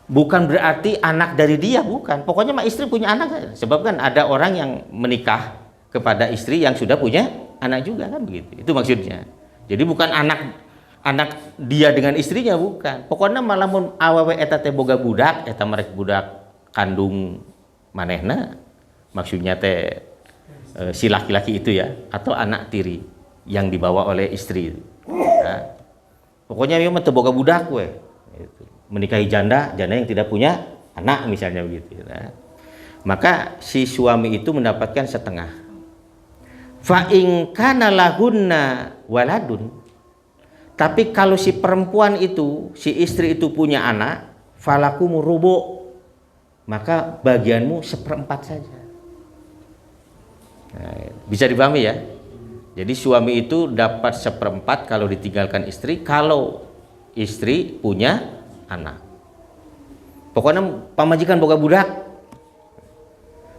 Bukan berarti anak dari dia, bukan. Pokoknya mah istri punya anak. Sebab kan ada orang yang menikah kepada istri yang sudah punya anak juga kan begitu. Itu maksudnya. Jadi bukan anak dia dengan istrinya, bukan. Pokoknya malah mun awewe eta teh boga budak, eta merek budak kandung manehna. Maksudnya teh si laki-laki itu ya, atau anak tiri yang dibawa oleh istri. Nah, pokoknya memang teu boga budak we. Menikahi janda yang tidak punya anak misalnya begitu. Nah, maka si suami itu mendapatkan setengah. Fa in kana lahunna waladun. Tapi kalau si perempuan itu, si istri itu punya anak, falakum rubu, maka bagianmu 1/4 saja. Nah, bisa dipahami ya. Jadi suami itu dapat 1/4 kalau ditinggalkan istri, kalau istri punya anak. Pokoknya pamajikan boga budak,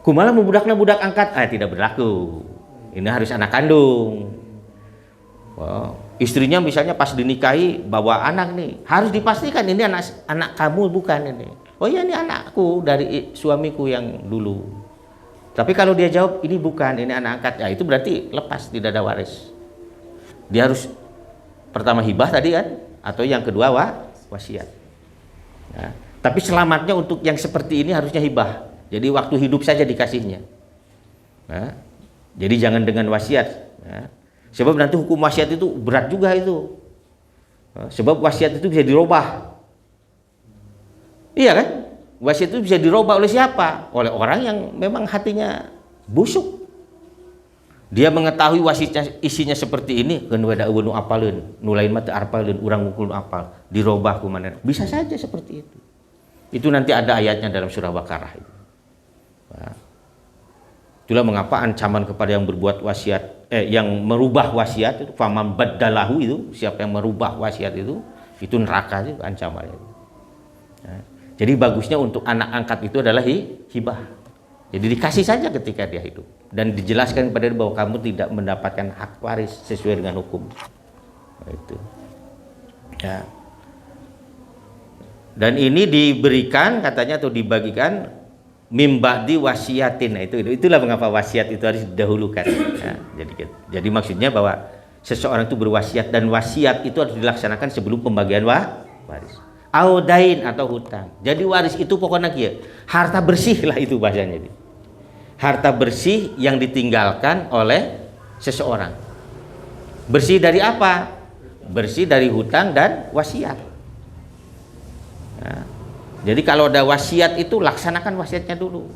kumaha budakna budak angkat, tidak berlaku. Ini harus anak kandung. Wow. Istrinya misalnya pas dinikahi bawa anak nih, harus dipastikan ini anak kamu bukan ini. Oh iya, ini anakku dari suamiku yang dulu. Tapi kalau dia jawab ini bukan, ini anak angkat, ya itu berarti lepas, tidak ada waris. Dia harus pertama hibah tadi kan, atau yang kedua wasiat. Nah, tapi selamatnya untuk yang seperti ini harusnya hibah. Jadi waktu hidup saja dikasihnya. Nah, jadi jangan dengan wasiat. Nah, sebab nanti hukum wasiat itu berat juga itu. Nah, sebab wasiat itu bisa dirubah. Iya kan? Wasiat itu bisa dirubah oleh siapa? Oleh orang yang memang hatinya busuk. Dia mengetahui wasiatnya isinya seperti ini, keun weda eueun nu apaleun, nu lain mah teu apaleun, urang ngukul apal, dirubah ku manehna. Bisa saja seperti itu. Itu nanti ada ayatnya dalam surah Baqarah itu. Nah, itulah mengapa ancaman kepada yang berbuat wasiat, yang merubah wasiat itu, faman baddalahu itu, siapa yang merubah wasiat itu neraka itu ancamannya. Nah, jadi bagusnya untuk anak angkat itu adalah hibah. Jadi dikasih saja ketika dia hidup dan dijelaskan kepada dia bahwa kamu tidak mendapatkan hak waris sesuai dengan hukum. Nah, itu. Ya. Dan ini diberikan katanya atau dibagikan mimba'di wasiatin. Nah, itulah mengapa wasiat itu harus didahulukan. Ya, jadi maksudnya bahwa seseorang itu berwasiat dan wasiat itu harus dilaksanakan sebelum pembagian waris. Audain atau hutang. Jadi waris itu pokoknya kia, harta bersih lah itu bahasanya. Harta bersih yang ditinggalkan oleh seseorang. Bersih dari apa? Bersih dari hutang dan wasiat. Nah, jadi kalau ada wasiat itu laksanakan wasiatnya dulu.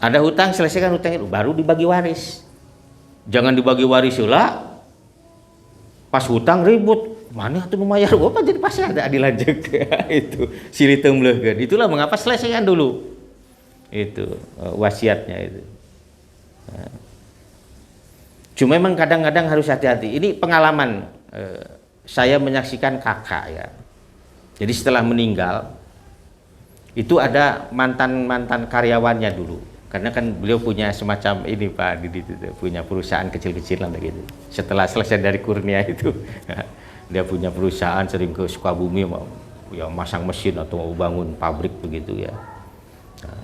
Ada hutang, selesaikan hutang itu, baru dibagi waris. Jangan dibagi waris lah. Pas hutang ribut. Mana tuh lumayan apa jadi pasti ada dilanjut itu silih temleuhkeun. Itulah mengapa selesaikan dulu itu wasiatnya itu. Nah. Cuma memang kadang-kadang harus hati-hati. Ini pengalaman saya menyaksikan kakak ya. Jadi setelah meninggal itu ada mantan karyawannya dulu. Karena kan beliau punya semacam ini Pak Didi itu punya perusahaan kecil-kecilan gitu. Setelah selesai dari kurnia itu dia punya perusahaan sering ke Sukabumi ya masang mesin atau mau bangun pabrik begitu ya. Nah,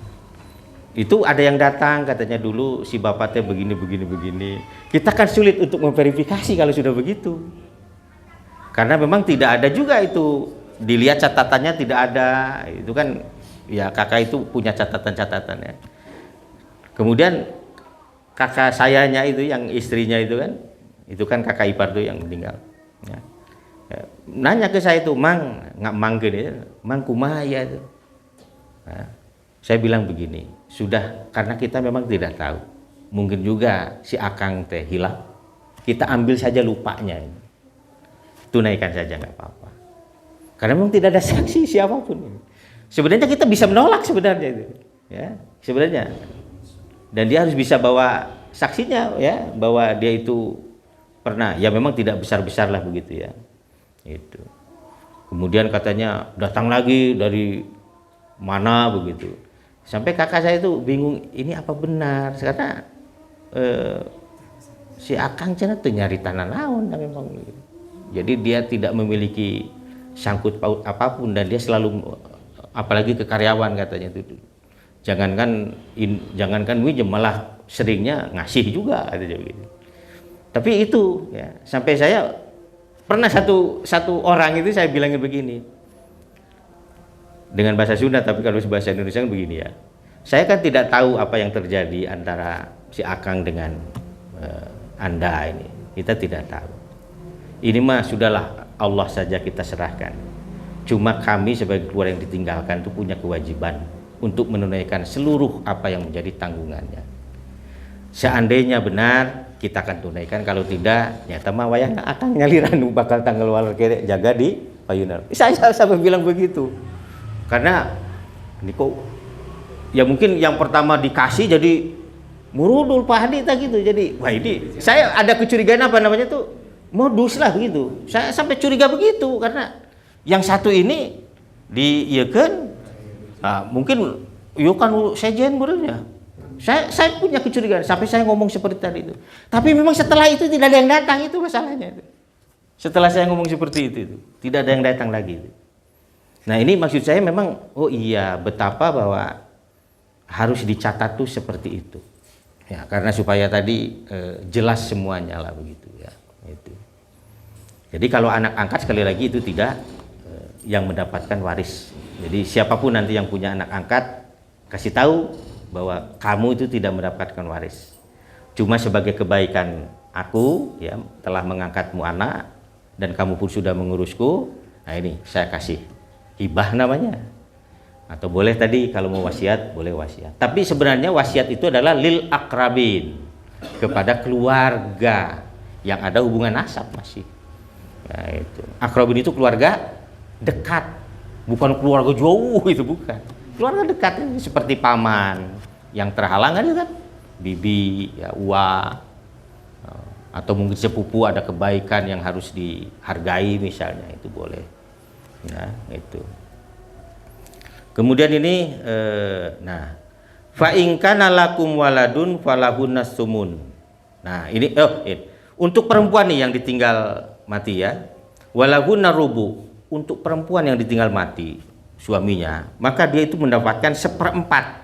itu ada yang datang katanya dulu si bapaknya begini. Kita kan sulit untuk memverifikasi kalau sudah begitu. Karena memang tidak ada juga itu, dilihat catatannya tidak ada. Itu kan ya kakak itu punya catatan-catatan ya. Kemudian kakak sayanya itu yang istrinya itu kan kakak ipar tuh yang meninggal. Ya. Ya, nanya ke saya itu, Mang, nggak Mang gini, Mang kumaha ya itu. Nah, saya bilang begini, sudah karena kita memang tidak tahu, mungkin juga si akang teh hilang, kita ambil saja lupanya, tunaikan saja nggak apa-apa. Karena memang tidak ada saksi siapapun. Sebenarnya kita bisa menolak sebenarnya itu, ya sebenarnya. Dan dia harus bisa bawa saksinya ya, bahwa dia itu pernah, ya memang tidak besar-besar lah begitu ya. Itu. Kemudian katanya datang lagi dari mana begitu. Sampai kakak saya itu bingung, ini apa benar? Karena si akang cenah teu nyari tanah naon memang. Jadi dia tidak memiliki sangkut paut apapun dan dia selalu, apalagi ke karyawan katanya itu. Jangankan minjem, malah seringnya ngasih juga katanya begitu. Tapi itu ya, sampai saya pernah satu orang itu saya bilangin begini dengan bahasa Sunda, tapi kalau bahasa Indonesia kan begini ya. Saya kan tidak tahu apa yang terjadi antara si akang dengan Anda ini. Kita tidak tahu. Ini mah sudahlah, Allah saja kita serahkan. Cuma kami sebagai keluarga yang ditinggalkan itu punya kewajiban untuk menunaikan seluruh apa yang menjadi tanggungannya. Seandainya benar kita akan tunaikan, kalau tidak nyata mah wayang akan ngaliran bakal tanggal waler kere jaga di payunar. Saya sampai bilang begitu. Karena ini kok ya mungkin yang pertama dikasih jadi murudul Pak Hadi tak gitu. Jadi wah ini saya ada kecurigaan apa namanya tuh modus lah begitu. Saya sampai curiga begitu karena yang satu ini diieukeun mungkin yo kan sejen benernya. Saya punya kecurigaan sampai saya ngomong seperti tadi itu. Tapi memang setelah itu tidak ada yang datang, itu masalahnya itu. Setelah saya ngomong seperti itu tidak ada yang datang lagi itu. Nah ini maksud saya memang, oh iya betapa bahwa harus dicatat tuh seperti itu. Ya karena supaya tadi jelas semuanya lah begitu ya. Itu. Jadi kalau anak angkat sekali lagi itu tidak yang mendapatkan waris. Jadi siapapun nanti yang punya anak angkat kasih tahu bahwa kamu itu tidak mendapatkan waris. Cuma sebagai kebaikan aku ya telah mengangkatmu anak dan kamu pun sudah mengurusku. Nah ini saya kasih hibah namanya. Atau boleh tadi kalau mau wasiat boleh wasiat. Tapi sebenarnya wasiat itu adalah lil akrabin, kepada keluarga yang ada hubungan nasab masih. Nah, itu. Akrabin itu keluarga dekat, bukan keluarga jauh itu bukan. Keluarga dekat ini seperti paman yang terhalang kan, bibi, ya, uwa, atau mungkin sepupu ada kebaikan yang harus dihargai misalnya, itu boleh. Nah itu. Kemudian ini, nah, fa in kana lakum waladun falahunnas sumun. Nah ini, untuk perempuan nih yang ditinggal mati ya, walahunna rubu. Untuk perempuan yang ditinggal mati suaminya, maka dia itu mendapatkan 1/4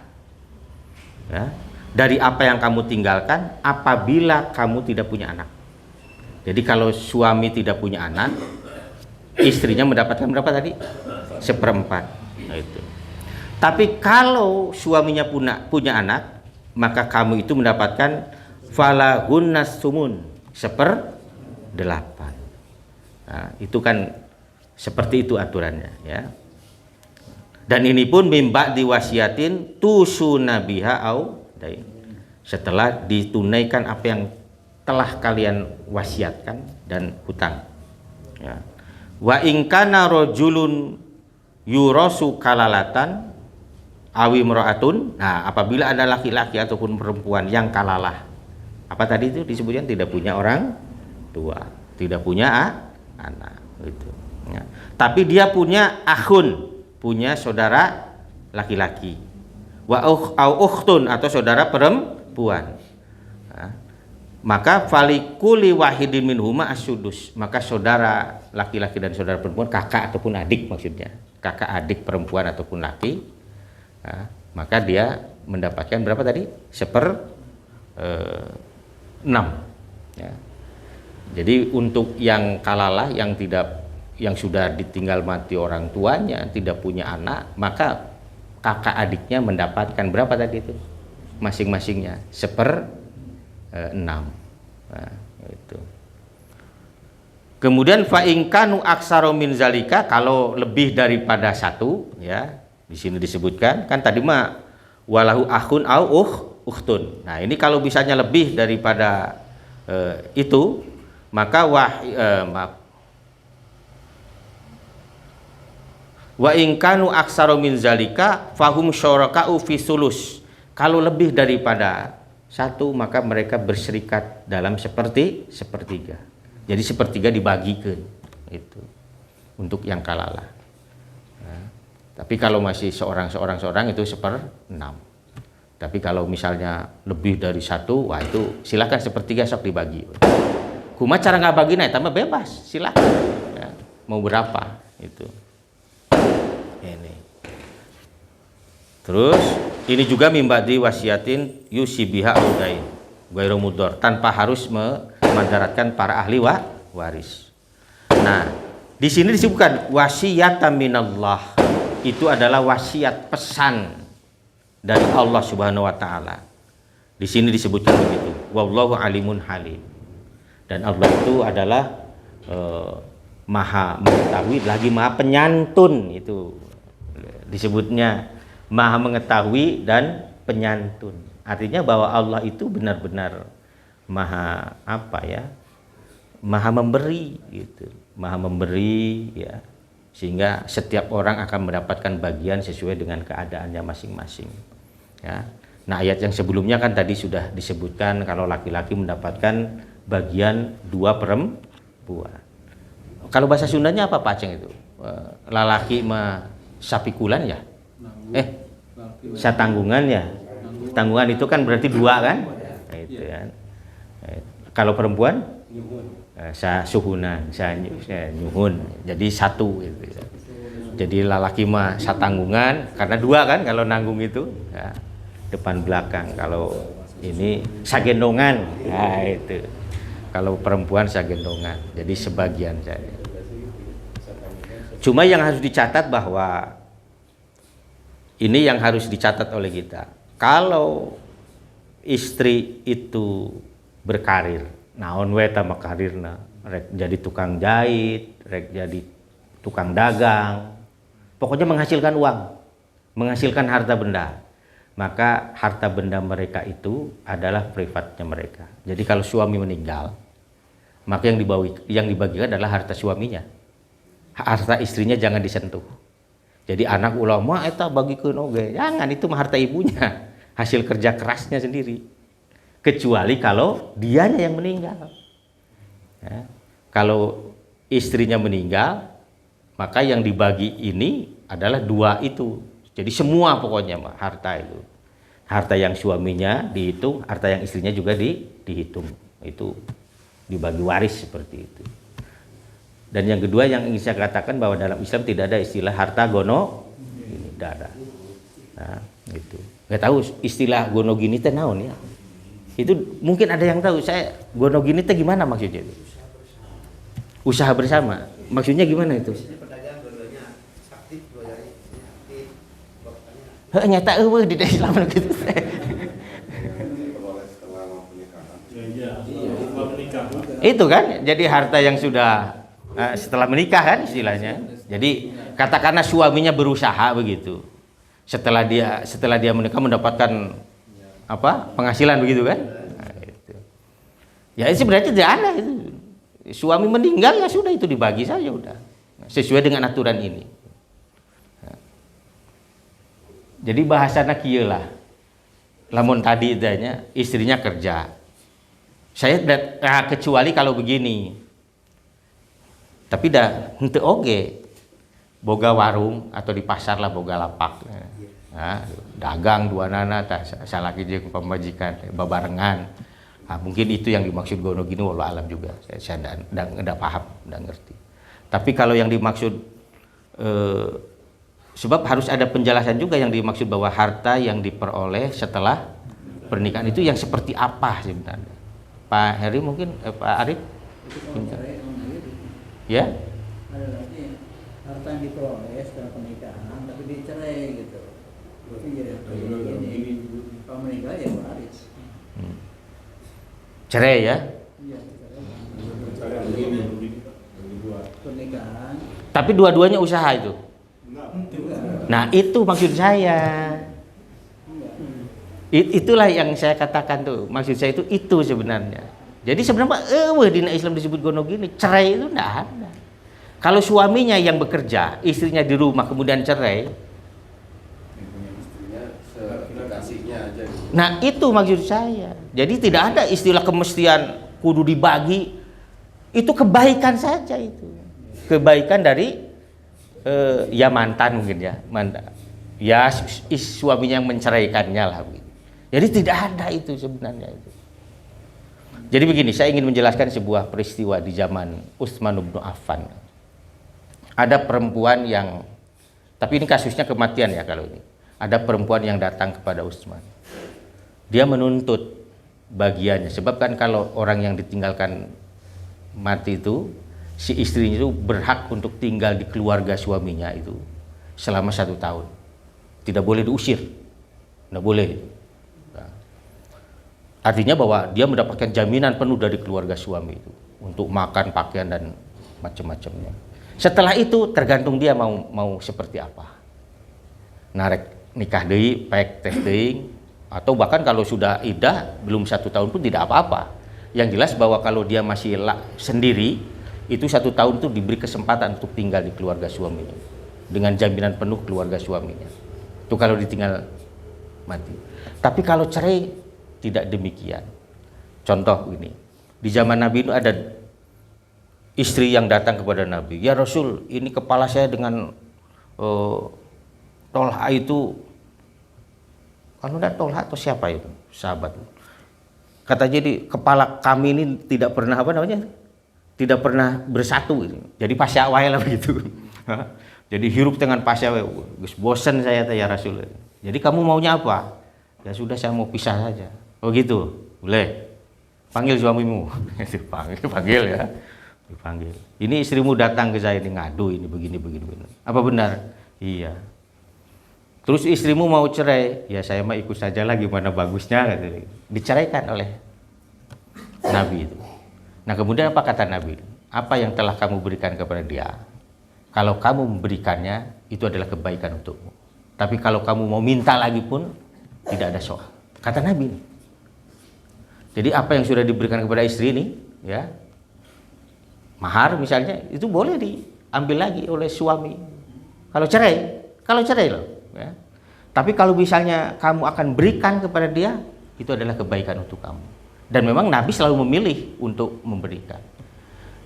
ya, dari apa yang kamu tinggalkan apabila kamu tidak punya anak. Jadi kalau suami tidak punya anak, istrinya mendapatkan berapa tadi? 1/4. Nah, itu. Tapi kalau suaminya punya anak, maka kamu itu mendapatkan falahunnas sumun 1/8. Nah, itu kan seperti itu aturannya ya. Dan ini pun mimba diwasiatin tusuna biha au dain. Setelah ditunaikan apa yang telah kalian wasiatkan dan hutang. Ya. Wa in kana rajulun yurasu kalalatan awi mraatun. Nah, apabila ada laki-laki ataupun perempuan yang kalalah. Apa tadi itu disebutkan tidak punya orang tua, tidak punya anak gitu. Ya. Tapi dia punya akhun, punya saudara laki-laki, wa ukhtun atau saudara perempuan. Nah, maka falikuli wahidin minhuma asyudus, maka saudara laki-laki dan saudara perempuan, kakak ataupun adik maksudnya, kakak adik perempuan ataupun laki, nah, maka dia mendapatkan berapa tadi? 1/6 ya. Jadi untuk yang kalalah, yang sudah ditinggal mati orang tuanya, tidak punya anak, maka kakak adiknya mendapatkan berapa tadi itu? Masing-masingnya 1/6. Nah, itu. Kemudian fa in kanu aksara min zalika, kalau lebih daripada 1 ya. Di sini disebutkan kan tadi mah walahu akhun au ukhtun. Nah, ini kalau misalnya lebih daripada itu, maka wa in kanu aksara min zalika fahum syuraka'u fi sulus. Kalau lebih daripada 1, maka mereka berserikat dalam sepertiga. Jadi sepertiga dibagikan itu untuk yang kalalah. Nah, tapi kalau masih seorang itu 1/6. Tapi kalau misalnya lebih dari 1, wah itu silakan sepertiga sok dibagi. Kuma cara nggak bagi naik tambah bebas, silakan. Ya, mau berapa itu. Ini. Terus ini juga mimbadi wasiatin yusibiha audain ghairu mudhar, tanpa harus memandaratkan para ahli waris. Nah, di sini disebutkan wasiyatan minallah. Itu adalah wasiat, pesan dari Allah Subhanahu wa taala. Di sini disebutkan begitu. Wallahu alimun halim. Dan Allah itu adalah maha mengetahui, lagi maha penyantun. Itu disebutnya maha mengetahui dan penyantun. Artinya bahwa Allah itu benar-benar maha maha memberi gitu, maha memberi ya, sehingga setiap orang akan mendapatkan bagian sesuai dengan keadaannya masing-masing ya. Nah, ayat yang sebelumnya kan tadi sudah disebutkan kalau laki-laki mendapatkan bagian 2 perempuan. Kalau bahasa Sundanya apa Pak Aceng itu? Lalaki mah sapikulan ya? Satanggungan ya? Tanggungan itu kan berarti 2 kan? Nah, itu kan. Kalau perempuan sasuhunan, nyuhun. Jadi 1 gitu ya. Jadi lalaki mah satanggungan karena 2 kan kalau nanggung itu ya, depan belakang. Kalau ini sagendongan. Nah, itu. Kalau perempuan sagendongan. Jadi sebagian saja. Cuma yang harus dicatat bahwa ini yang harus dicatat oleh kita. Kalau istri itu berkarir, naon we tama karirna, rek jadi tukang jahit, rek jadi tukang dagang, pokoknya menghasilkan uang, menghasilkan harta benda, maka harta benda mereka itu adalah privatnya mereka. Jadi kalau suami meninggal, maka yang dibagikan adalah harta suaminya, harta istrinya jangan disentuh. Jadi anak ulama eta bagikeun oge, jangan, itu mah harta ibunya, hasil kerja kerasnya sendiri. Kecuali kalau dianya yang meninggal. Ya. Kalau istrinya meninggal, maka yang dibagi ini adalah 2 itu. Jadi semua pokoknya mah harta itu. Harta yang suaminya dihitung, harta yang istrinya juga dihitung. Itu dibagi waris seperti itu. Dan yang kedua yang ingin saya katakan bahwa dalam Islam tidak ada istilah harta gono gini, tidak ada. Nah, itu. Nggak tahu istilah gono gini teh naon ya. Itu mungkin ada yang tahu. Saya gono gini teh gimana maksudnya itu? Usaha bersama. Maksudnya gimana itu? Nyata eueuh di Islam gitu. Itu kan jadi harta yang sudah setelah menikah kan istilahnya. Jadi katakanlah suaminya berusaha begitu. Setelah dia menikah mendapatkan penghasilan begitu kan? Nah, itu. Ya itu sebenarnya tidak ada itu. Suami meninggal ya sudah itu dibagi saja udah. Sesuai dengan aturan ini. Nah. Jadi bahasana kieu lah. Lamun tadi idanya istrinya kerja. Saya kecuali kalau begini. Tapi dah henteu oge boga warung atau di pasar lah boga lapak. Nah, dagang duanana tah salaki jeung pamajikan babarengan. Nah, mungkin itu yang dimaksud gono gini wallahu alam juga. Saya enggak paham, enggak ngerti. Tapi kalau yang dimaksud sebab harus ada penjelasan juga yang dimaksud bahwa harta yang diperoleh setelah pernikahan itu yang seperti apa sebenarnya. Pak Heri mungkin, Pak Arif? Ya? Ada lagi harta yang diperoleh setelah pernikahan tapi dicerai gitu. Ini kalau menikah ya waris. Cerai ya? Iya, pernikahan. Tapi dua-duanya usaha itu. Nah itu maksud saya. Itulah yang saya katakan tuh. Maksud saya itu sebenarnya. Jadi sebenarnya di Islam disebut gono gini, cerai itu enggak ada. Kalau suaminya yang bekerja, istrinya di rumah kemudian cerai, nah itu maksud saya. Jadi tidak ada istilah kemestian kudu dibagi. Itu kebaikan saja itu. Kebaikan dari ya mantan mungkin ya. Mantan. Ya suaminya yang menceraikannya lah. Jadi tidak ada itu sebenarnya itu. Jadi begini, saya ingin menjelaskan sebuah peristiwa di zaman Utsman bin Affan. Ada perempuan yang, tapi ini kasusnya kematian ya kalau ini. Ada perempuan yang datang kepada Utsman. Dia menuntut bagiannya, sebab kan kalau orang yang ditinggalkan mati itu, si istrinya itu berhak untuk tinggal di keluarga suaminya itu selama 1 tahun. Tidak boleh diusir, tidak boleh. Nah, artinya bahwa dia mendapatkan jaminan penuh dari keluarga suami itu untuk makan, pakaian dan macam-macamnya. Setelah itu tergantung dia mau seperti apa. Narek nikah deui, pek teh teuing, atau bahkan kalau sudah iddah belum 1 tahun pun tidak apa-apa. Yang jelas bahwa kalau dia masih sendiri, itu 1 tahun itu diberi kesempatan untuk tinggal di keluarga suaminya dengan jaminan penuh keluarga suaminya. Itu kalau ditinggal mati. Tapi kalau cerai tidak demikian. Contoh ini, di zaman Nabi itu ada istri yang datang kepada Nabi, ya Rasul, ini kepala saya dengan Tolha itu, kan udah Tolha atau siapa itu sahabat, kata jadi kepala kami ini tidak pernah apa namanya, tidak pernah bersatu ini. Jadi pasya wae lah begitu. Jadi hirup dengan pasya wae, bosan saya ya Rasul. Jadi kamu maunya apa? Ya sudah saya mau pisah saja. Oh gitu, boleh. Panggil suamimu. Panggil ya. Dipanggil. Ini istrimu datang ke saya ini ngadu ini begini. Apa benar? Iya. Terus istrimu mau cerai, ya saya mah ikut saja lah gimana bagusnya. Diceraikan oleh Nabi itu. Nah kemudian apa kata Nabi? Apa yang telah kamu berikan kepada dia? Kalau kamu memberikannya, itu adalah kebaikan untukmu. Tapi kalau kamu mau minta lagi pun, tidak ada soal. Kata Nabi. Jadi apa yang sudah diberikan kepada istri ini, ya, mahar misalnya, itu boleh diambil lagi oleh suami. Kalau cerai loh. Ya. Tapi kalau misalnya kamu akan berikan kepada dia, itu adalah kebaikan untuk kamu. Dan memang Nabi selalu memilih untuk memberikan.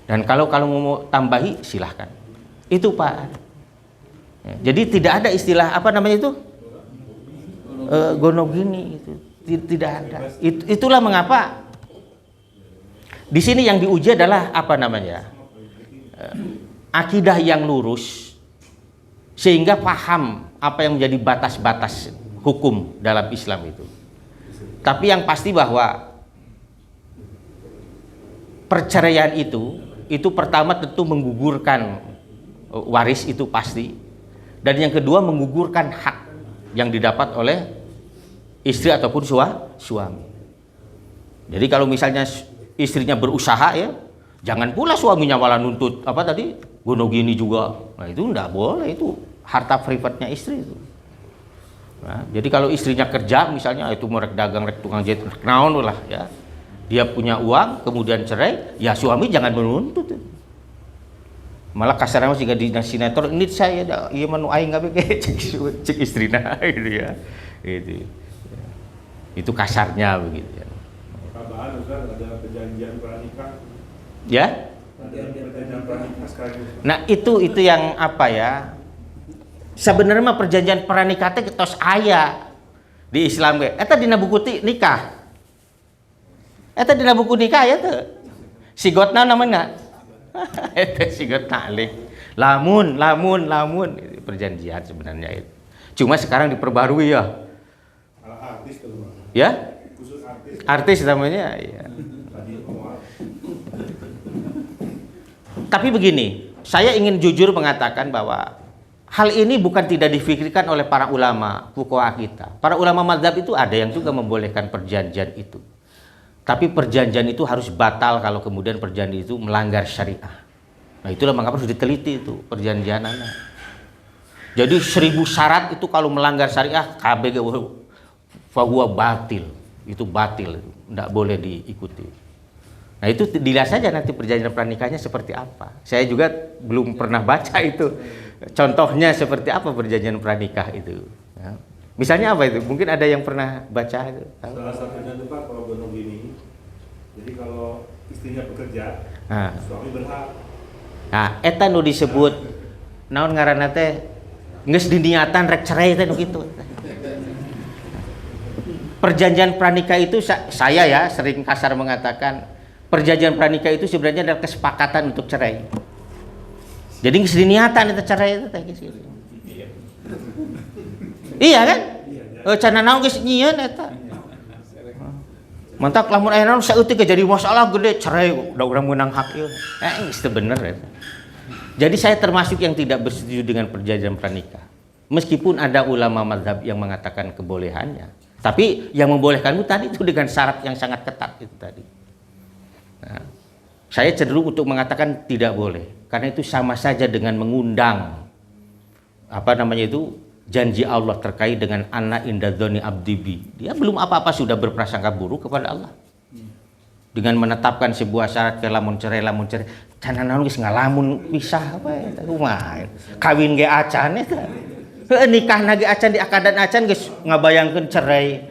Dan kalau mau tambahi, silahkan. Itu Pak. Ya, jadi tidak ada istilah apa namanya itu, gonogini itu tidak ada. Itulah mengapa di sini yang diuji adalah apa namanya, akidah yang lurus, sehingga paham apa yang menjadi batas-batas hukum dalam Islam itu. Tapi yang pasti bahwa perceraian itu pertama tentu menggugurkan waris, itu pasti. Dan yang kedua menggugurkan hak yang didapat oleh istri ataupun suami. Jadi kalau misalnya istrinya berusaha ya, jangan pula suaminya malah nuntut apa tadi, gono gini juga. Nah itu enggak boleh, itu harta privatnya istri itu. Nah, jadi kalau istrinya kerja misalnya, itu merek dagang, rek tukang jahit, naon lah ya. Dia punya uang kemudian cerai, ya suami jangan menuntut. Malah kasarnya jika di sinetron ini saya iya manu aing gabe cek istrina gitu ya. Itu kasarnya begitu ya. Kabahan Ustaz, ada perjanjian pranikah. Ya? Perjanjian pranikah sekarang. Nah, itu yang apa ya? Sebenarnya mah perjanjian pranikah teh tos aya di Islam ge. Eta dina buku nikah. Eta dina buku nikah ya teh. Sigotna namanya. Eta sigot nalik. Lamun. perjanjian sebenarnya itu. Cuma sekarang diperbarui ya. Ala artis tuh, Bang. Ya? Khusus artis. Artis namanya ya. Tadi ngomong. Tapi begini, saya ingin jujur mengatakan bahwa hal ini bukan tidak difikirkan oleh para ulama fuqaha kita. Para ulama mazhab itu ada yang juga membolehkan perjanjian itu. Tapi perjanjian itu harus batal kalau kemudian perjanjian itu melanggar syariah. Nah itulah mengapa harus diteliti itu perjanjian anak. Jadi 1000 syarat itu kalau melanggar syariah KBG fahuwa batil. Itu batil, tidak boleh diikuti. Nah itu dilihat saja nanti perjanjian pranikahnya seperti apa. Saya juga belum pernah baca itu. Contohnya seperti apa perjanjian pranikah itu. Ya. Misalnya apa itu? Mungkin ada yang pernah baca itu. Salah satunya itu Pak kalau gonong gini. Jadi kalau istrinya bekerja, Nah, suami berhak. nah eta nu disebut naon ngaranna teh geus diniatan rek cerai teh nu kitu. Perjanjian pranikah itu saya ya sering kasar mengatakan perjanjian pranikah itu sebenarnya adalah kesepakatan untuk cerai. Jadi geus diniatan itu cerai itu teh geus. Iya kan? Cenah naon geus nyieun eta. Mantap lamun aya naon saeutik jadi masalah gede cerai udah urang meunang hak ieu. Geus teu bener eta. Jadi saya termasuk yang tidak bersetuju dengan perjanjian pranikah. Meskipun ada ulama mazhab yang mengatakan kebolehannya. Tapi yang membolehkan itu tadi itu dengan syarat yang sangat ketat itu tadi. Nah, saya cenderung untuk mengatakan tidak boleh. Karena itu sama saja dengan mengundang janji Allah terkait dengan anak indadzoni abdibi. Dia belum apa-apa sudah berprasangka buruk kepada Allah. Dengan menetapkan sebuah syarat ke lamun cerai cenah naon geus ngalamun pisah we eta kumaha kawin ge acan eta nikahna ge acan di akadan acan geus ngabayangkeun cerai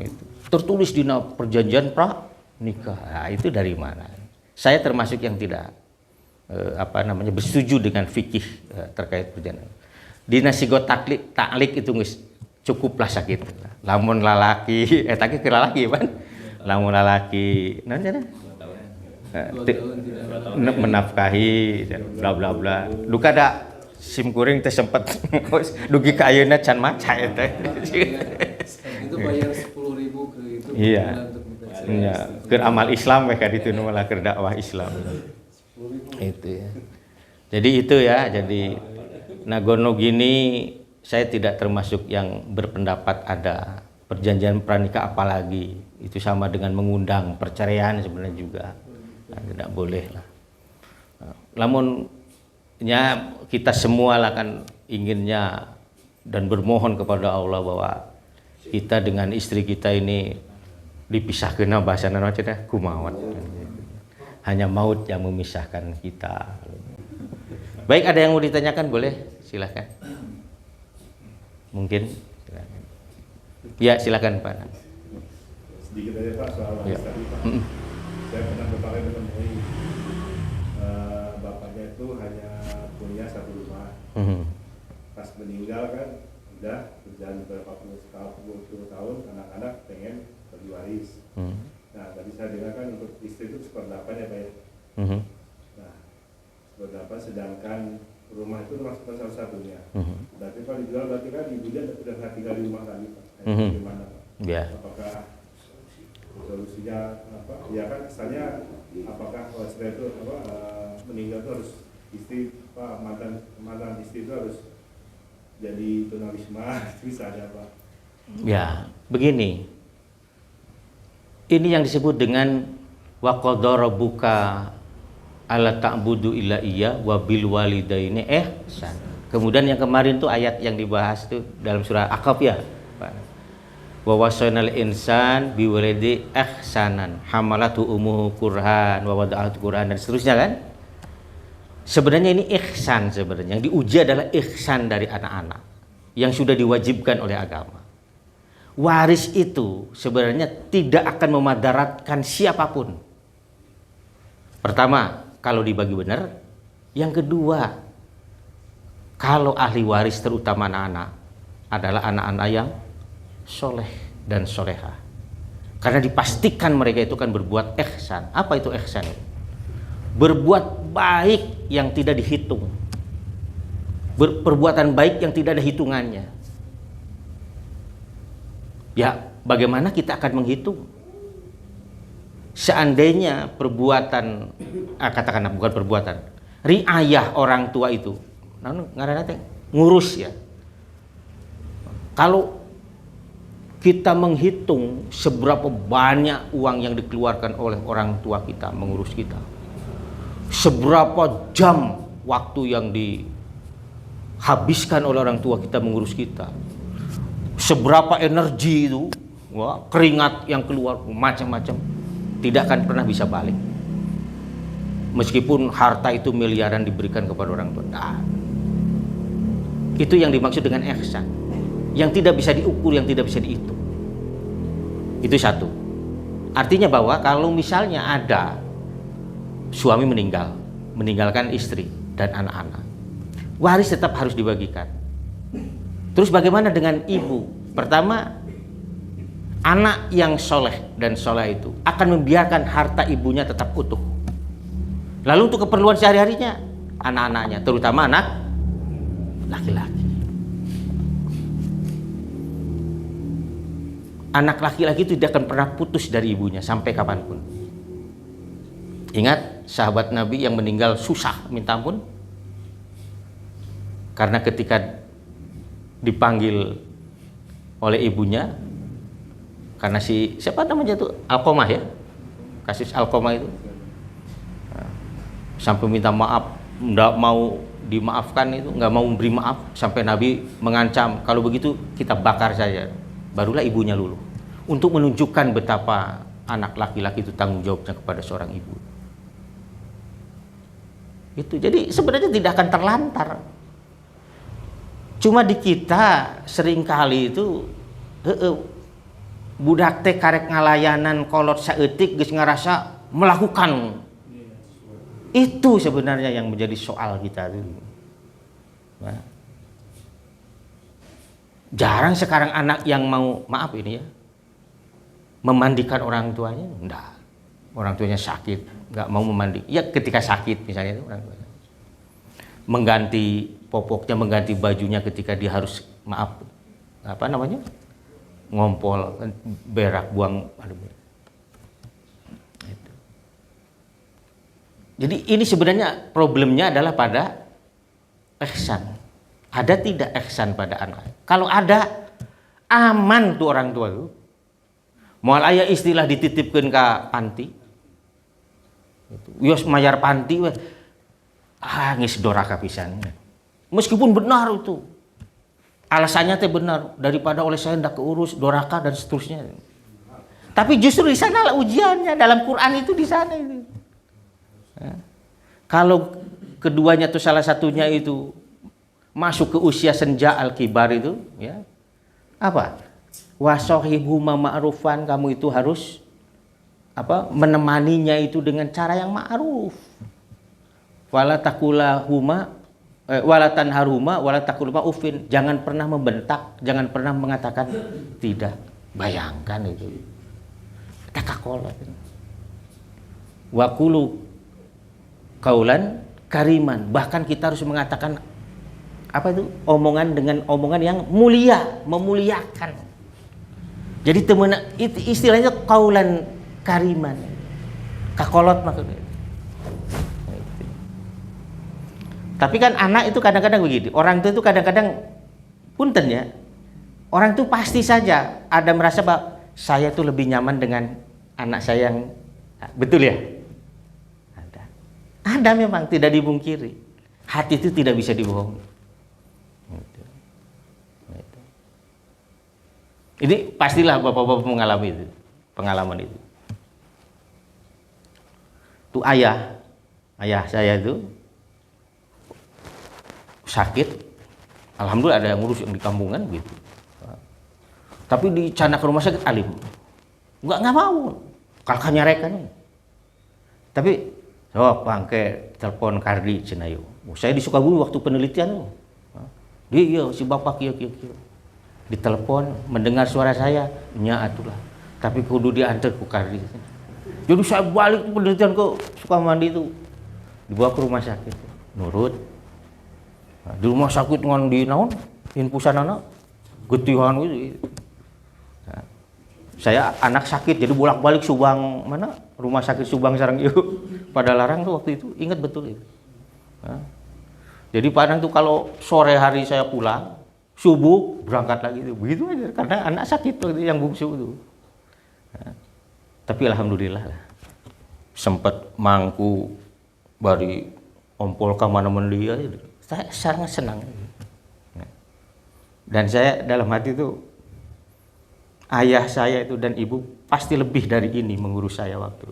gitu. Tertulis dina perjanjian pranikah. Nah, itu dari mana? Saya termasuk yang tidak bersetuju dengan fikih terkait perjanjian. Dina sigo taklik itu geus cukuplah sakit. Lamun lalaki eta ge ke lalaki pan. Lamun lalaki naon cenah? Menafkahi bla bla bla. Duka da sim kuring teh sempet dugi ka ayeuna can maca eta. Itu bayar 10.000 ke itu. Iya. Iya, keur amal Islam we ka ditu nu malah keur dakwah Islam. Itu ya. Jadi itu ya, jadi nagono gini saya tidak termasuk yang berpendapat ada perjanjian pranikah apalagi itu sama dengan mengundang perceraian sebenarnya juga. Nah, tidak boleh lah. Lamunnya kita semua lah kan inginnya dan bermohon kepada Allah bahwa kita dengan istri kita ini dipisahkeun bahasana naon cenah kumaha. Hanya maut yang memisahkan kita. Baik, ada yang mau ditanyakan boleh silakan. Mungkin silakan. Ya silakan Pak. Sedikit aja Pak soal Ya. tadi Pak. Saya pernah berpakai menemui bapaknya itu hanya punya satu rumah. Pas meninggal kan udah berjalan beberapa puluh tahun, anak-anak pengen bagi waris. Nah tadi saya dengar kan untuk istri itu 1/8 ya Pak ya. Nah 1/8 sedangkan rumah itu rumah satu-satunya. Berarti kalau dijual berarti kan ibunya udah nggak tinggal di rumah lagi Pak. Gimana Pak? Ya. Apakah solusinya apa? Ya kan kesannya apakah kalau setelah itu meninggal itu harus istri mantan istri itu harus jadi tunawisma misalnya Pak? Ya begini. Ini yang disebut dengan wa qadara rabbuka alla ta'budu illa iya wa bil walidaini ihsan. Kemudian yang kemarin tuh ayat yang dibahas tuh dalam surah Aqaf ya, Pak. Wa wasainal insan biwalidi ihsanan hamalatu ummuhu kurhan wa wada'atu kurhan dan seterusnya kan. Sebenarnya ini ihsan sebenarnya yang diuji adalah ihsan dari anak-anak yang sudah diwajibkan oleh agama. Waris itu sebenarnya tidak akan memadaratkan siapapun. Pertama, kalau dibagi benar. Yang kedua, kalau ahli waris terutama anak-anak adalah anak-anak yang soleh dan soleha. Karena dipastikan mereka itu kan berbuat ihsan. Apa itu ihsan? Berbuat baik yang tidak dihitung. perbuatan baik yang tidak ada hitungannya. Ya, bagaimana kita akan menghitung? Seandainya perbuatan, katakanlah bukan perbuatan, riayah orang tua itu, ngurus ya. Kalau kita menghitung seberapa banyak uang yang dikeluarkan oleh orang tua kita mengurus kita, seberapa jam waktu yang dihabiskan oleh orang tua kita mengurus kita, seberapa energi itu, keringat yang keluar, macam-macam, tidak akan pernah bisa balik. Meskipun harta itu miliaran diberikan kepada orang tua. Nah, itu yang dimaksud dengan ihsan, yang tidak bisa diukur, yang tidak bisa dihitung. Itu satu. Artinya bahwa kalau misalnya ada suami meninggalkan istri dan anak-anak, waris tetap harus dibagikan. Terus bagaimana dengan ibu? Pertama, anak yang soleh dan soleh itu akan membiarkan harta ibunya tetap utuh. Lalu untuk keperluan sehari-harinya, anak-anaknya, terutama anak laki-laki. Anak laki-laki itu tidak akan pernah putus dari ibunya sampai kapanpun. Ingat sahabat Nabi yang meninggal susah minta ampun? Karena ketika dipanggil oleh ibunya, karena siapa namanya itu, Alqamah ya, kasus Alqamah itu, sampai minta maaf, nggak mau dimaafkan itu, nggak mau memberi maaf, sampai Nabi mengancam kalau begitu kita bakar saja. Barulah ibunya luluh, untuk menunjukkan betapa anak laki-laki itu tanggung jawabnya kepada seorang ibu. Itu jadi sebenarnya tidak akan terlantar. Cuma di kita seringkali itu budak teh karek ngalayanan kolot saeutik geus ngarasa melakukan. Itu sebenarnya yang menjadi soal kita dulu. Nah, jarang sekarang anak yang mau, maaf ini ya, memandikan orang tuanya. Enggak, orang tuanya sakit, nggak mau memandi. Ya ketika sakit misalnya itu orang tuanya mengganti popoknya, mengganti bajunya ketika dia harus, maaf, apa namanya, ngompol, berak, buang. Jadi ini sebenarnya problemnya adalah pada ihsan. Ada tidak ihsan pada anak? Kalau ada, aman tuh orang tua tuh. Moal aya istilah dititipkeun ka panti. Yos mayar panti we. Geus doraka pisan. Meskipun benar itu. Alasannya teh benar, daripada oleh saya hendak keurus doraka dan seterusnya. Tapi justru di sana lah ujiannya, dalam Quran itu di sana itu. Kalau keduanya tuh salah satunya itu masuk ke usia senja al-kibar itu, ya, apa? Wasohibhuma ma'rufan, kamu itu harus apa? Menemaninya itu dengan cara yang ma'ruf. Wala takulahuma wala tanharuma wala takulma ufin, jangan pernah membentak, jangan pernah mengatakan tidak. Bayangkan itu. Takakolot. Wa qulu qaulan kariman, bahkan kita harus mengatakan apa itu, omongan dengan omongan yang mulia, memuliakan. Jadi temen itu istilahnya qaulan kariman, kakolot maksudnya. Tapi kan anak itu kadang-kadang begini, orang tua itu kadang-kadang punten ya, orang itu pasti saja ada merasa bahwa saya tuh lebih nyaman dengan anak saya yang, betul ya? Ada memang, tidak dibungkiri. Hati itu tidak bisa dibohongi. Ini pastilah bapak-bapak mengalami itu, pengalaman itu. Tuh ayah saya itu sakit, alhamdulillah ada yang ngurus yang di kampungan gitu. Tapi di Cana ke rumah sakit alim, nggak mau, kalkah nyarekan. Tapi bangke telepon Kardi Cenayo. Saya di Sukabumi waktu penelitian. Dia si bapak kieu. Ditelepon, mendengar suara saya, nya atulah. Tapi kudu diantar ku Kardi. Jadi saya balik penelitian ke Sukamandi itu, dibawa ke rumah sakit. Nurut. Nah, di rumah sakit ngan di naon infusan anak getihan gitu. Nah, saya anak sakit jadi bolak-balik Subang mana rumah sakit Subang sareng ieu pada larang tuh waktu itu ingat betul itu. Nah, jadi padahal tuh kalau sore hari saya pulang subuh berangkat lagi tuh begitu aja karena anak sakit waktu yang bungsu itu. Nah, tapi alhamdulillah lah sempat mangku bari ompol ke mana-mana dia saya sangat senang. Dan saya dalam hati itu ayah saya itu dan ibu pasti lebih dari ini mengurus saya waktu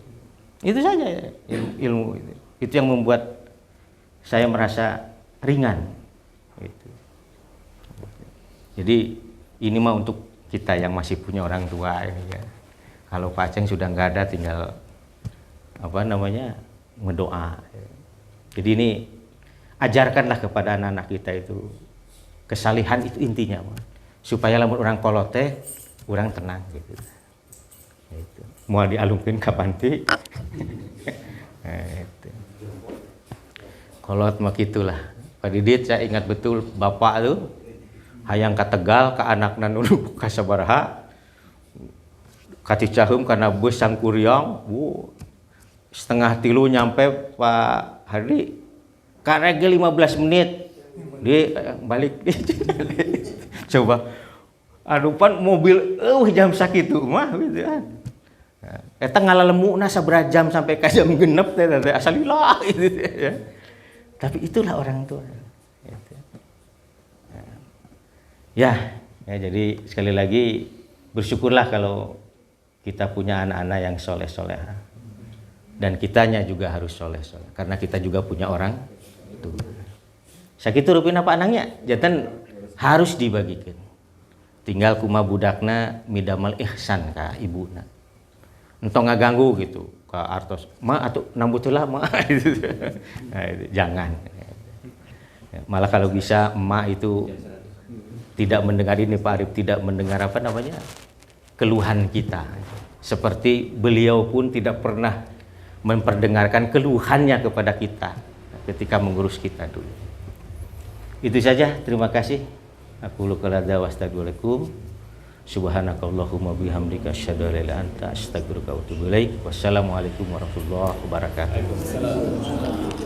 itu saja ya, ilmu itu yang membuat saya merasa ringan gitu. Jadi ini mah untuk kita yang masih punya orang tua ini ya. Kalau Pak Aceng sudah nggak ada tinggal apa namanya mendoa. Jadi ini ajarkanlah kepada anak-anak kita itu kesalihan itu intinya supaya lamun orang kolot teh orang tenang gitu. Itu. Mau dialungkeun ka panti. Itu. Kolot mah gitulah. Pak Didit saya ingat betul bapak tuh hayang ka Tegal ka anakna nu ka sabaraha. Ka Cicaheum kana bus sangkuriang, setengah 3 nyampe Pak Hardi. Karege 15 menit. Dia balik coba aduh pan mobil jam sakitu mah gitu kan eta ngalalemuna sabaraha jam sampai ka jam 6 teh asalilah gitu ya. Tapi itulah orang tua gitu. Ya jadi sekali lagi bersyukurlah kalau kita punya anak-anak yang soleh-soleh dan kitanya juga harus soleh-soleh karena kita juga punya orang tua. Sakitu rupina Pak Anangnya jantan harus dibagikan. Tinggal kuma budakna midamal ihsan ka ibuna. Entong ngaganggu gitu ka artos. Ma atuh nambuteulah ma gitu. Nah, itu jangan. Malah kalau bisa emak itu tidak mendengar ini Pak Arif tidak mendengar apa namanya? Keluhan kita. Seperti beliau pun tidak pernah memperdengarkan keluhannya kepada kita ketika mengurus kita dulu. Itu saja, terima kasih. Aku lukalada wastagfirullahaladzim. Subhanakallahumma bihamdika asyhadu an la ilaha illa anta astaghfiruka wa atubu ilaik. Wassalamualaikum warahmatullahi wabarakatuh.